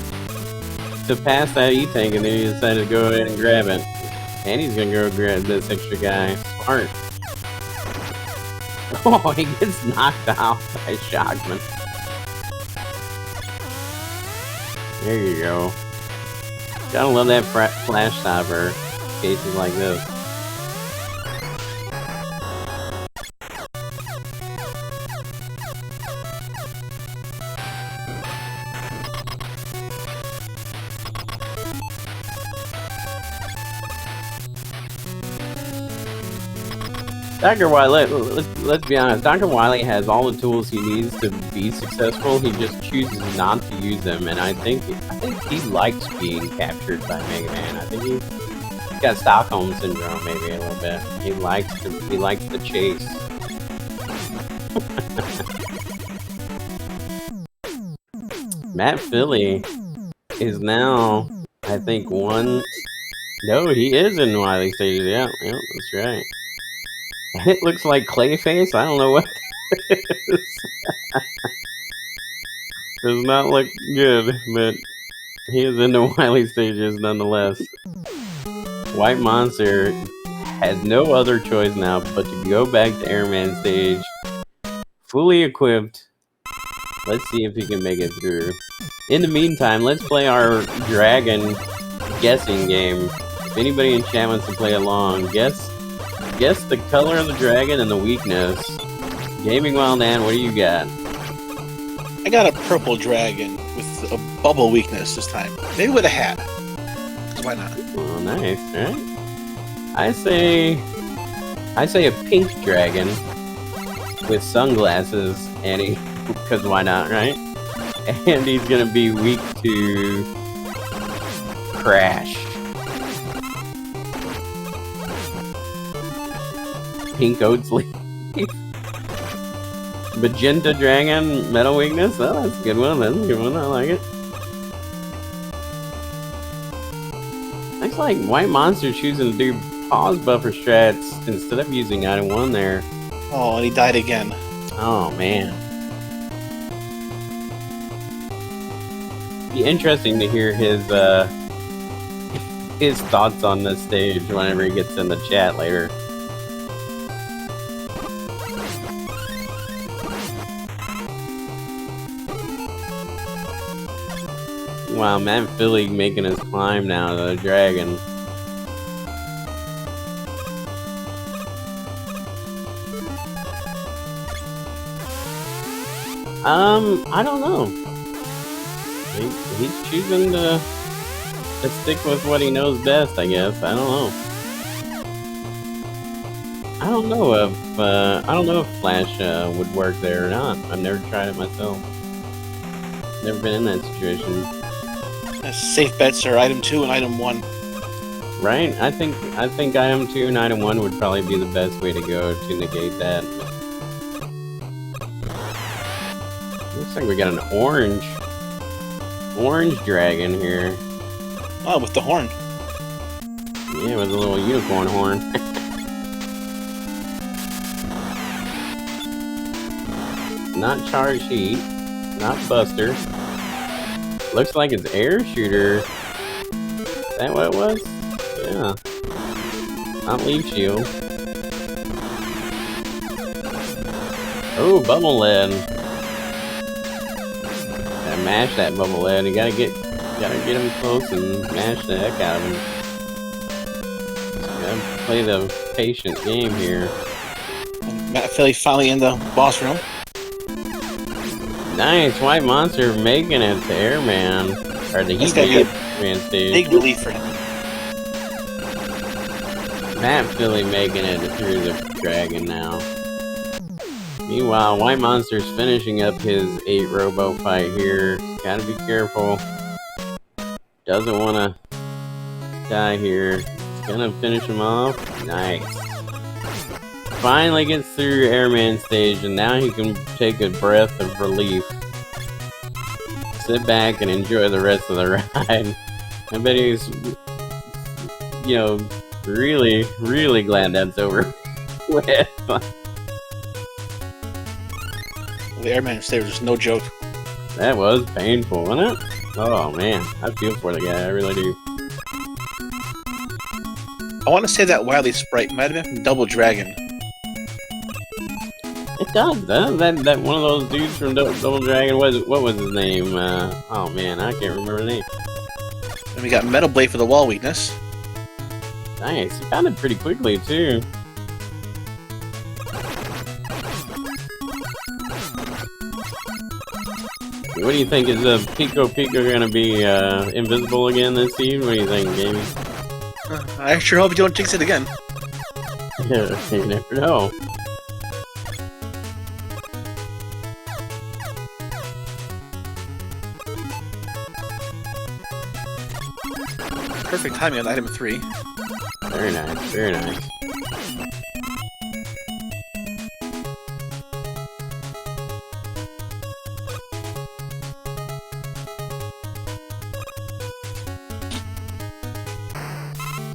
to pass that E-tank, and then he decided to go ahead and grab it. And he's going to go grab this extra guy. Smart. Oh, he gets knocked out by Shockman. There you go. Gotta love that flash stopper cases like this. Dr. Wily, let's be honest, Dr. Wily has all the tools he needs to be successful, he just chooses not to use them, and I think he likes being captured by Mega Man. I think he's got Stockholm Syndrome maybe a little bit. He likes the chase. matphilly is now, I think, one... No, he is in Wily stages, yeah, that's right. It looks like Clayface. I don't know what it is. Does not look good, but he is in the Wily stages nonetheless. WhiteMonster has no other choice now but to go back to Airman stage, fully equipped. Let's see if he can make it through. In the meantime, let's play our dragon guessing game. If anybody in chat wants to play along, guess the color of the dragon and the weakness. Gaming Wild Dan, what do you got? I got a purple dragon with a bubble weakness this time. Maybe with a hat. Why not? Oh, nice, right? I say a pink dragon with sunglasses, and he, because why not, right? And he's gonna be weak to Crash. Pink oats leaf. Magenta Dragon, Metal Weakness. Oh, that's a good one. That's a good one. I like it. Looks like WhiteMonster choosing to do pause buffer strats instead of using item 1 there. Oh, and he died again. Oh, man. Be interesting to hear his thoughts on this stage whenever he gets in the chat later. Wow, matphilly making his climb now to the dragon. I don't know. He's choosing to stick with what he knows best, I guess. I don't know. I don't know if Flash would work there or not. I've never tried it myself. Never been in that situation. Safe bets are item 2 and item 1. Right? I think item 2 and item 1 would probably be the best way to go to negate that. Looks like we got an orange dragon here. Oh, with the horn. Yeah, with a little unicorn horn. Not charge heat, not buster. Looks like it's air shooter. Is that what it was? Yeah. Not leaf shield. Oh, bubble lead. Gotta mash that bubble lead. You gotta get him close and mash the heck out of him. Gotta play the patient game here. matphilly finally in the boss room. Nice, WhiteMonster making it to Airman. Or the Heat Airman stage. Big relief for him. matphilly making it through the dragon now. Meanwhile, WhiteMonster's finishing up his 8 robo fight here. Gotta be careful. Doesn't wanna die here. He's gonna finish him off. Nice. Finally gets through Airman stage, and now he can take a breath of relief. Sit back and enjoy the rest of the ride. I bet he's, you know, really, really glad that's over with. The airman stage was no joke. That was painful, wasn't it? Oh man, I feel for the guy, I really do. I want to say that Wily sprite might have been from Double Dragon. It does, that one of those dudes from Double Dragon, what was his name? Oh man, I can't remember the name. And we got Metal Blade for the wall weakness. Nice, he found it pretty quickly too. What do you think? Is Pico gonna be invisible again this season? What do you think, Gamey? I sure hope you don't jinx it again. Yeah, you never know. Perfect timing on item 3. Very nice, very nice.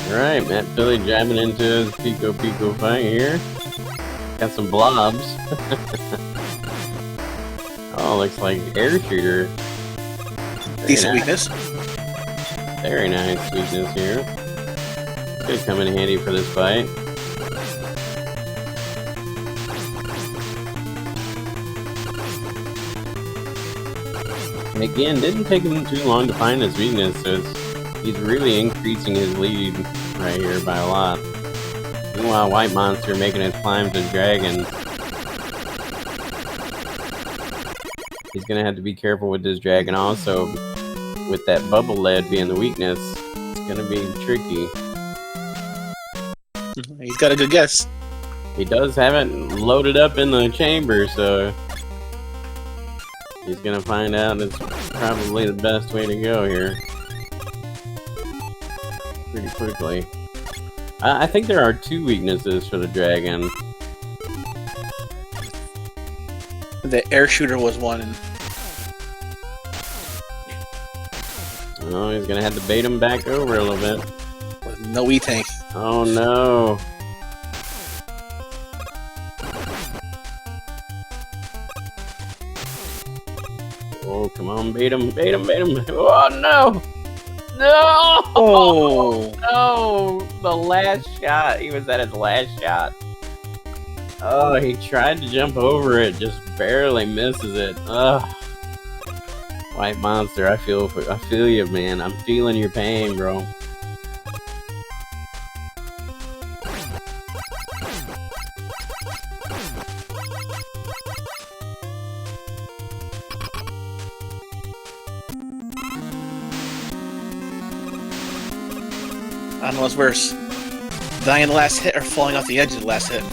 Alright, matphilly jamming into his Pico fight here. Got some blobs. Oh, looks like air shooter. Decent weakness. Very nice weakness here. Could come in handy for this fight. And again, didn't take him too long to find his weakness, so he's really increasing his lead right here by a lot. Meanwhile, WhiteMonster making his climb to Dragon. He's gonna have to be careful with this Dragon also. With that bubble lead being the weakness, it's gonna be tricky. He's got a good guess. He does have it loaded up in the chamber, so he's gonna find out it's probably the best way to go here. Pretty quickly. I think there are 2 weaknesses for the Dragon. The air shooter was one. And Oh, he's gonna have to bait him back over a little bit. with no E-tank. Oh no. Oh, come on, bait him, bait him, bait him. Oh no! No! Oh! No! The last shot. He was at his last shot. Oh, he tried to jump over it, just barely misses it. Ugh. WhiteMonster, I feel you, man. I'm feeling your pain, bro. I don't know what's worse. Dying in the last hit or falling off the edge of the last hit.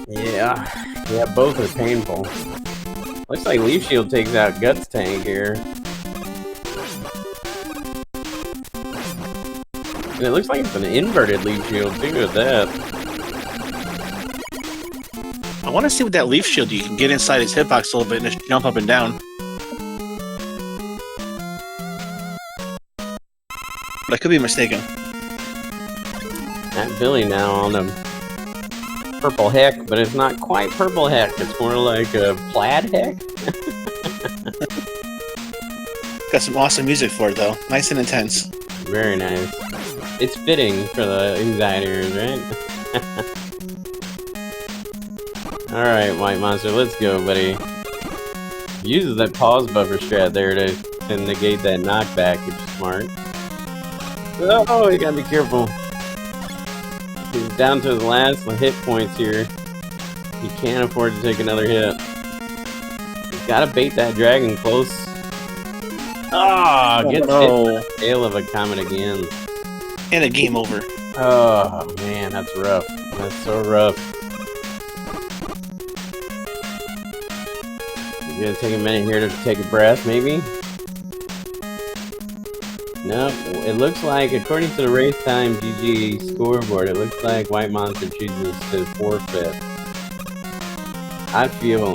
Yeah, both are painful. Looks like Leaf Shield takes out Guts Tank here. And it looks like it's an inverted Leaf Shield too at that. I want to see what that Leaf Shield, you can get inside his hitbox a little bit and just jump up and down. But I could be mistaken. matphilly now on a purple heck, but it's not quite purple heck. It's more like a plaid heck. Got some awesome music for it though. Nice and intense. Very nice. It's fitting for the Insiders, right? Alright, WhiteMonster, let's go, buddy. Uses that pause buffer strat there to negate that knockback, which is smart. Oh, you gotta be careful. He's down to his last hit points here. He can't afford to take another hit. He's gotta bait that dragon close. Ah, gets hit by the tail of a comet again. And a game over. Oh man, that's rough. That's so rough. You're gonna take a minute here to take a breath, maybe? Nope, it looks like, according to the race time GG scoreboard, it looks like WhiteMonster chooses to forfeit. I feel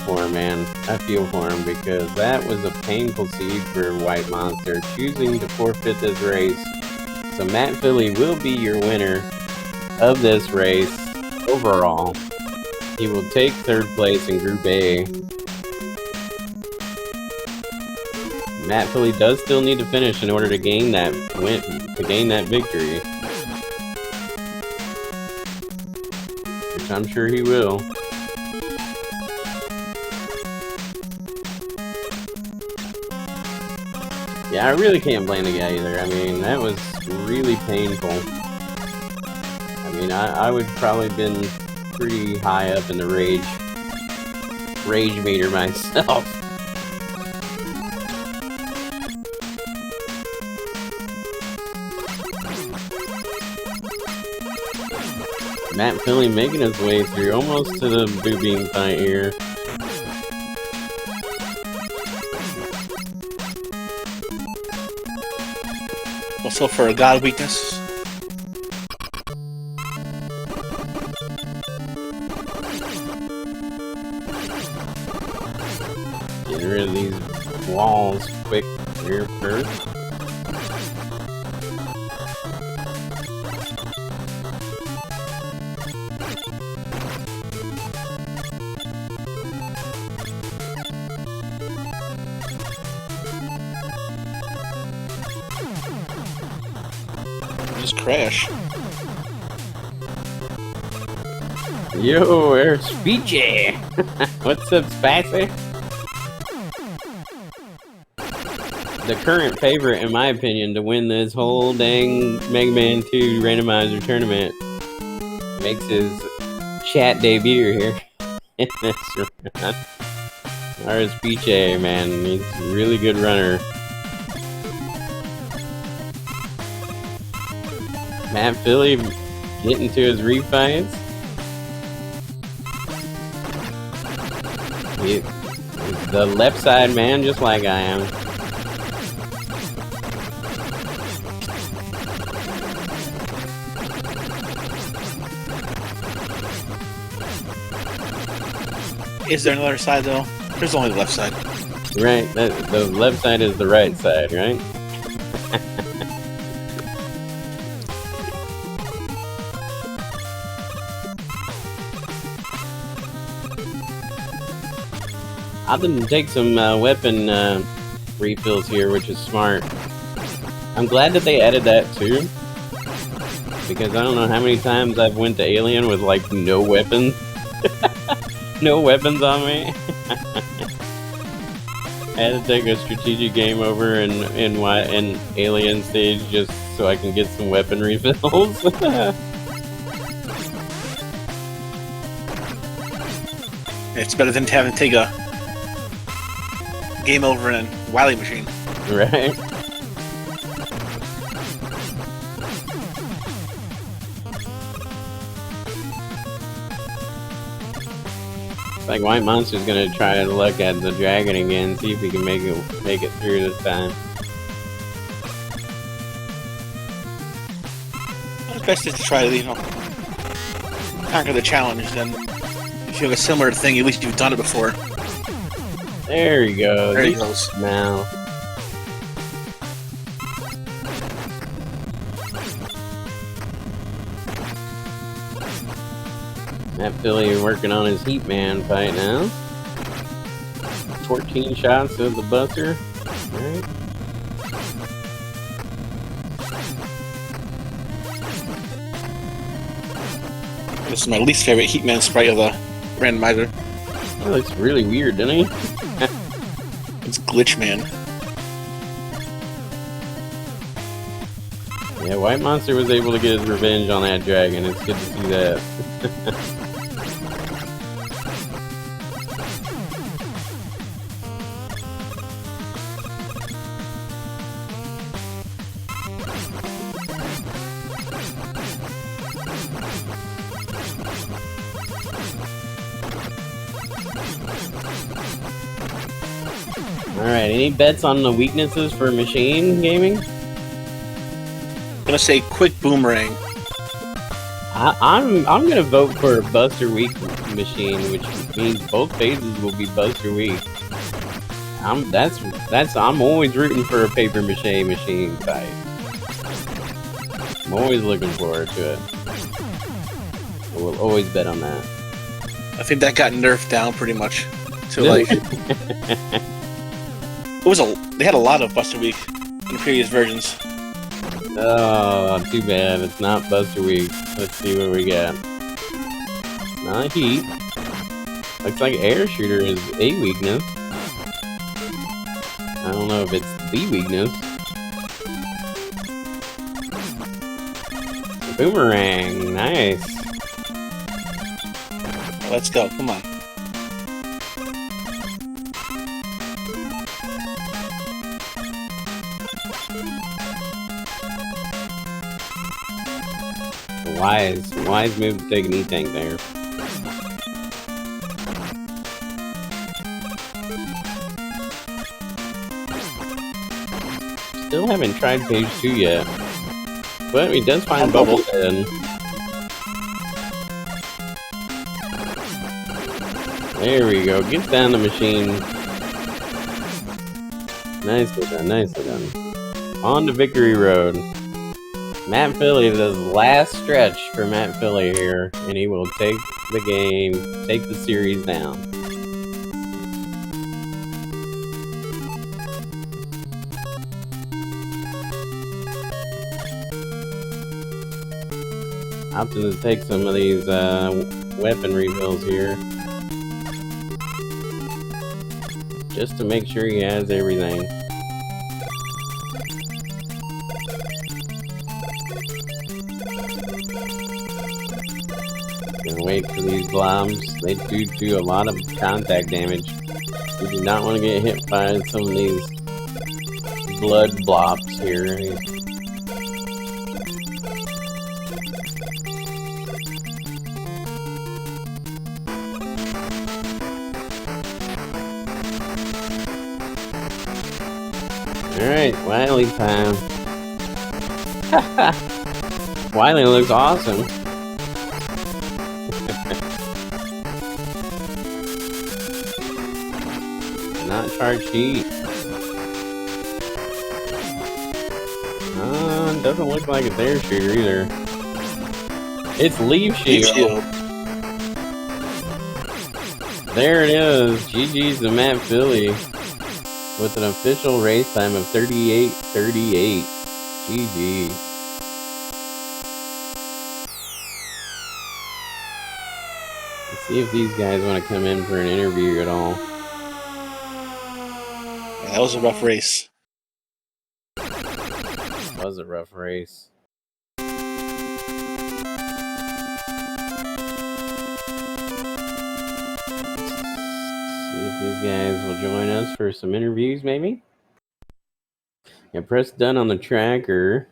for him, man. I feel for him because that was a painful seed for WhiteMonster, choosing to forfeit this race. So matphilly will be your winner of this race overall. He will take third place in Group A. matphilly does still need to finish in order to gain that win, to gain that victory, which I'm sure he will. Yeah, I really can't blame the guy either. I mean, that was really painful. I mean, I would probably been pretty high up in the rage meter myself. matphilly making his way through almost to the boobing fight here. Also for a god weakness. Getting rid of these walls quick here first. Just crash. Yo, there's Speechy! What's up, Spicy? The current favorite, in my opinion, to win this whole dang Mega Man 2 Randomizer tournament makes his chat debut here in this run. There's Speechy, man. He's a really good runner. matphilly getting to his refights. He's the left side man, just like I am. Is there another side though? There's only the left side. Right, the left side is the right side, right? I didn't take some weapon refills here, which is smart. I'm glad that they added that too, because I don't know how many times I've went to Alien with like no weapons, no weapons on me. I had to take a strategic game over in Alien stage just so I can get some weapon refills. It's better than having to take a game over in a Wily machine. Right. It's like WhiteMonster's gonna try to look at the dragon again, see if he can make it through this time. It's best to try to, conquer the challenge. Then, if you have a similar thing, at least you've done it before. There you go. There he goes. Now. matphilly working on his Heat Man fight now. 14 shots of the Buster. Alright. This is my least favorite Heat Man sprite of the Randomizer. That looks really weird, doesn't he? It's Glitch Man. Yeah, WhiteMonster was able to get his revenge on that dragon. It's good to see that. Alright, any bets on the weaknesses for machine gaming? I'm gonna say quick boomerang. I'm gonna vote for a Buster Weak machine, which means both phases will be Buster Weak. I'm always rooting for a paper mache machine fight. I'm always looking forward to it. I will always bet on that. I think that got nerfed down pretty much to like. They had a lot of Buster Week in previous versions. Oh, too bad. It's not Buster Week. Let's see what we got. Not Heat. Looks like Air Shooter is a weakness. I don't know if it's the weakness. Boomerang. Nice. Let's go. Come on. Wise move to take an E-Tank there. Still haven't tried page 2 yet. But he does find Bubble Head. There we go. Gets down the machine. Nicely done, nicely done. On to Victory Road. matphilly, the last stretch for matphilly here, and he will take the game, take the series down. Opting to take some of these weapon refills here, just to make sure he has everything. Gonna wait for these globs. They do a lot of contact damage. We do not want to get hit by some of these blood blobs here. Alright, Wily time. Wily looks awesome. chart sheet. Doesn't look like it's air shooter either. It's leaf shield. There it is. GG's to matphilly with an official race time of 38:38. GG. Let's see if these guys want to come in for an interview at all. Yeah, that was a rough race. It was a rough race. See if these guys will join us for some interviews, maybe. Yeah, press done on the tracker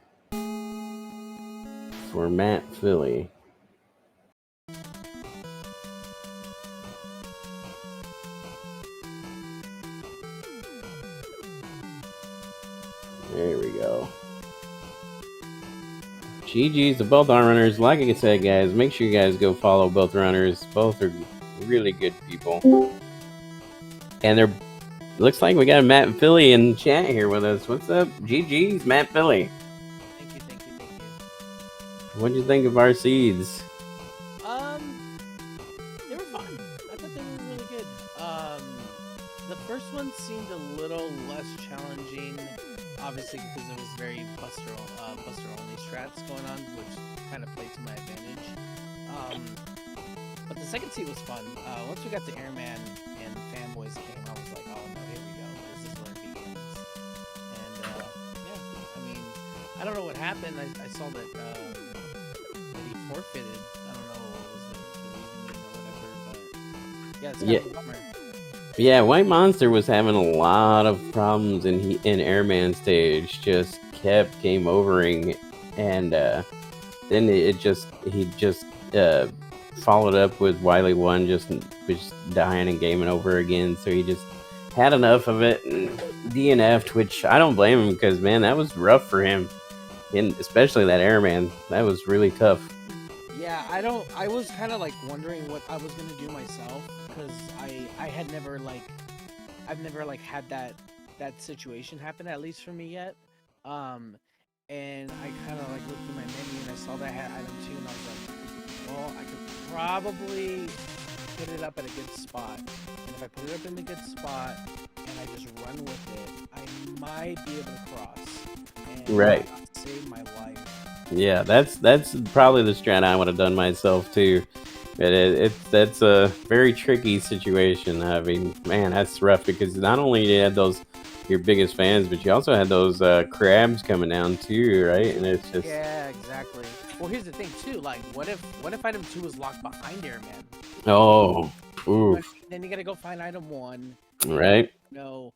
for matphilly. There we go. GG's to both our runners. Like I said, guys, make sure you guys go follow both runners. Both are really good people. And they're looks like we got a matphilly in chat here with us. What's up? GG's matphilly. Thank you. What'd you think of our seeds? They were fun. I thought they were really good. The first one seemed a little less challenging, obviously because it was very Buster only strats going on, which kind of played to my advantage. But the second seat was fun. Once we got to Airman and Fanboys came, I was like, oh no, here we go. This is where it begins. And yeah, I mean, I don't know what happened. I saw that he forfeited. I don't know what was the reasoning or whatever, but yeah, it's kind of a bummer. Yeah, WhiteMonster was having a lot of problems in Airman stage. Just kept game overing, and then he just followed up with Wiley1, just dying and gaming over again. So he just had enough of it and DNF'd, which I don't blame him because man, that was rough for him, and especially that Airman. That was really tough. Yeah, I was kind of like wondering what I was gonna do myself because I've never had that situation happen, at least for me yet. And I kind of like looked through my menu and I saw that I had item 2 and I was like, well, I could probably put it up at a good spot. And if I put it up in a good spot and I just run with it, I might be able to cross and Right. save my life. Yeah, that's probably the strat I would have done myself too. But that's a very tricky situation. I mean, man, that's rough because not only you had those your biggest fans, but you also had those crabs coming down too, right? And it's just Yeah, exactly. Well, here's the thing too. Like, what if item 2 was locked behind Airman? oh, oof, Then you gotta go find item 1. right? You know,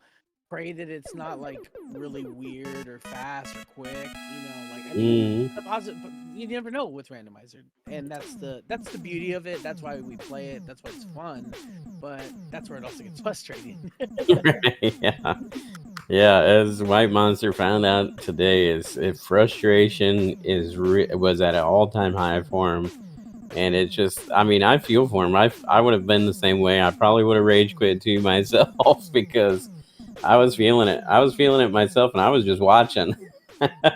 pray that it's not like really weird or fast or quick. You know, like I mean, but you never know with randomizer, and that's the beauty of it. That's why we play it. That's why it's fun. But that's where it also gets frustrating. Yeah, as WhiteMonster found out today, frustration was at an all-time high for him, and it's just, I mean, I feel for him. I would have been the same way. I probably would have rage quit too myself because I was feeling it. I was feeling it myself, and I was just watching.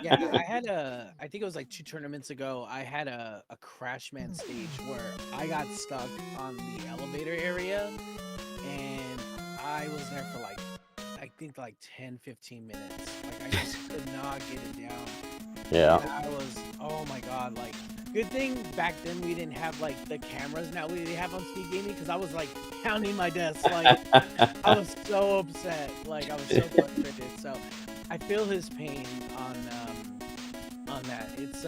Yeah, I think it was like 2 tournaments ago, I had a Crashman stage where I got stuck on the elevator area, and I was there for like, I think like 10-15 minutes. Like I just could not get it down. Yeah. And I was, oh my god, like, good thing back then we didn't have like the cameras now we have on Speedgaming, because I was like pounding my desk, like I was so upset, like I was so frustrated. So I feel his pain on that. It's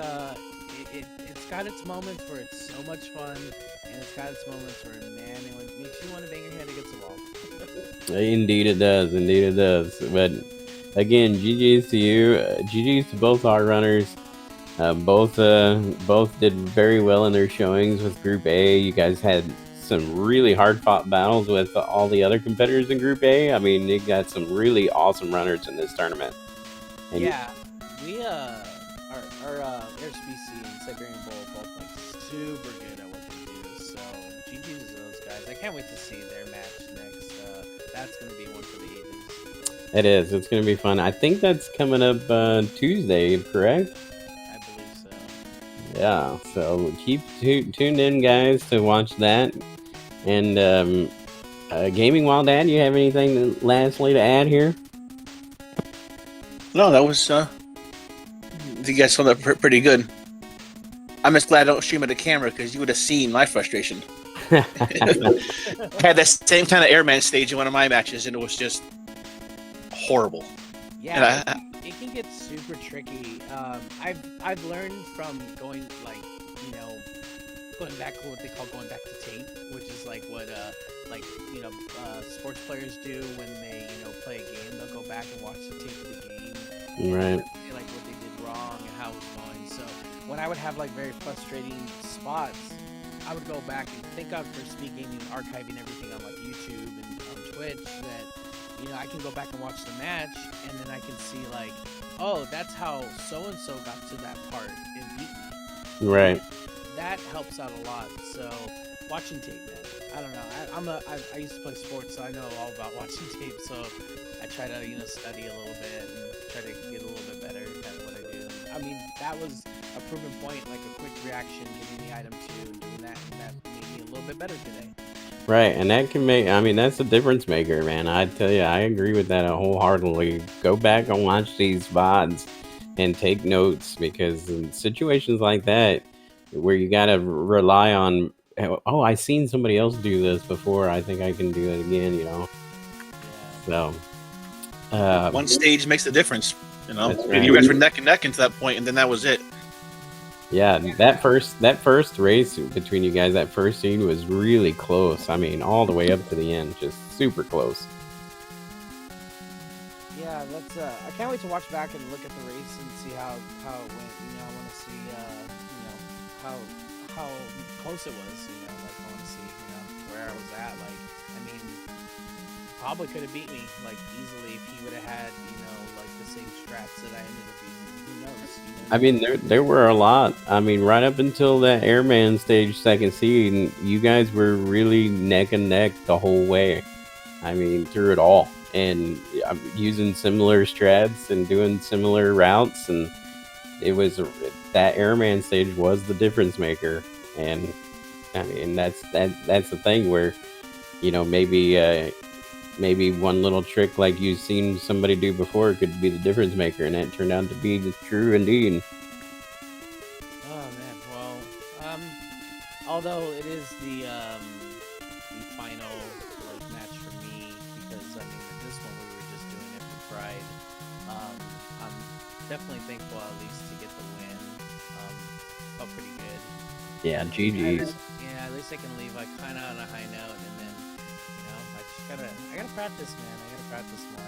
got its moments where it's so much fun, and it's got its moments where, man, it makes you want to bang your head against the wall. Indeed it does. Indeed it does. But again, GG's to you. GG's to both our runners. Both did very well in their showings with Group A. You guys had some really hard-fought battles with all the other competitors in Group A. I mean, you got some really awesome runners in this tournament. And yeah, we our airspeed and Siberian Bowl both like super good at what they do. So GG's to those guys. I can't wait to see their match next. That's gonna be one for the ages. It is. It's going to be fun. I think that's coming up Tuesday, correct? I believe so. Yeah. So keep tuned in, guys, to watch that. And Gaming Wild Dad, you have anything lastly to add here? No, that was. You guys saw that pretty good. I'm just glad I don't stream at the camera because you would have seen my frustration. I had that same kind of airman stage in one of my matches, and it was just horrible. Yeah, it can get super tricky. I've learned from going going back to what they call going back to tape, which is like what sports players do when they play a game. They'll go back and watch the tape of the game, Right. see, like what they did wrong and how it was going. So when I would have like very frustrating spots, I would go back and thank God for Speedgaming archiving everything on like YouTube and on Twitch that I can go back and watch the match, and then I can see like, oh, that's how so and so got to that part and beat me. Right. That helps out a lot. So watching tape, man. I don't know. I used to play sports, so I know all about watching tape. So I try to study a little bit and try to get a little bit better at what I do. I mean, that was a proven point, like a quick reaction, getting the item 2 and doing that, and that made me a little bit better today. Right, and that can make, I mean, that's a difference maker, man. I tell you, I agree with that wholeheartedly. Go back and watch these VODs and take notes, because in situations like that, where you gotta rely on, oh, I seen somebody else do this before, I think I can do it again, So, one stage makes the difference. That's right. You guys were neck and neck into that point, and then that was it. yeah, that first race between you guys, that first seed was really close. I mean, all the way up to the end, just super close. Yeah, that's. I can't wait to watch back and look at the race and see how it went. I want to see, how close it was. Like I want to see, where I was at. Like, I mean, probably could have beat me like easily if he would have had, like the same strats that I ended up using. Who knows? I mean, there were a lot. I mean, right up until that Airman stage second seed, you guys were really neck and neck the whole way. I mean, through it all. And I'm using similar strats and doing similar routes, and it was that Airman stage was the difference maker. And I mean, that's the thing where maybe one little trick like you've seen somebody do before could be the difference maker, and that turned out to be true indeed. Oh man, well, although it is the final match for me, because I mean this one we were just doing it for pride. I'm definitely thankful at least to get the win. Felt pretty good. Yeah, GG's. Yeah, at least I can leave like kind of on a high note, and then I gotta practice, man. I gotta practice more.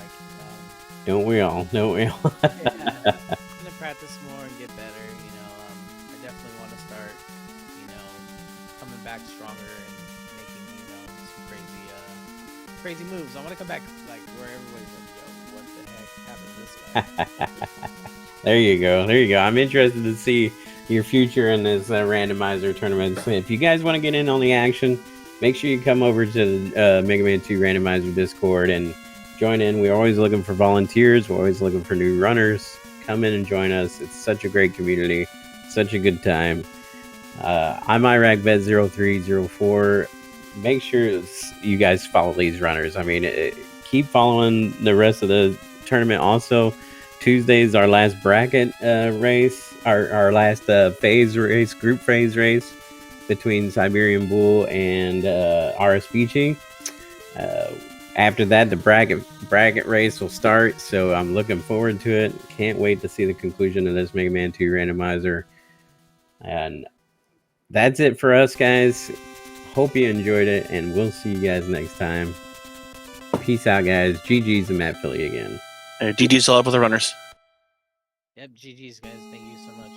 Don't we all? Yeah, I'm gonna practice more and get better. I definitely want to start, coming back stronger and making, some crazy moves. I want to come back like where everybody's like, yo, what the heck happened to this guy? There you go. I'm interested to see your future in this randomizer tournament. So if you guys want to get in on the action, make sure you come over to the Mega Man 2 Randomizer Discord and join in. We're always looking for volunteers. We're always looking for new runners. Come in and join us. It's such a great community. Such a good time. I'm IRACBet0304. Make sure you guys follow these runners. I mean, keep following the rest of the tournament. Also, Tuesday's our last bracket race. Our last phase race, group phase race between Siberian Bull and RS Beachy. After that, the bracket race will start, so I'm looking forward to it. Can't wait to see the conclusion of this Mega Man 2 Randomizer. And that's it for us, guys. Hope you enjoyed it, and we'll see you guys next time. Peace out, guys. GG's and matphilly again. GG's all up with the runners. Yep, GG's, guys. Thank you so much.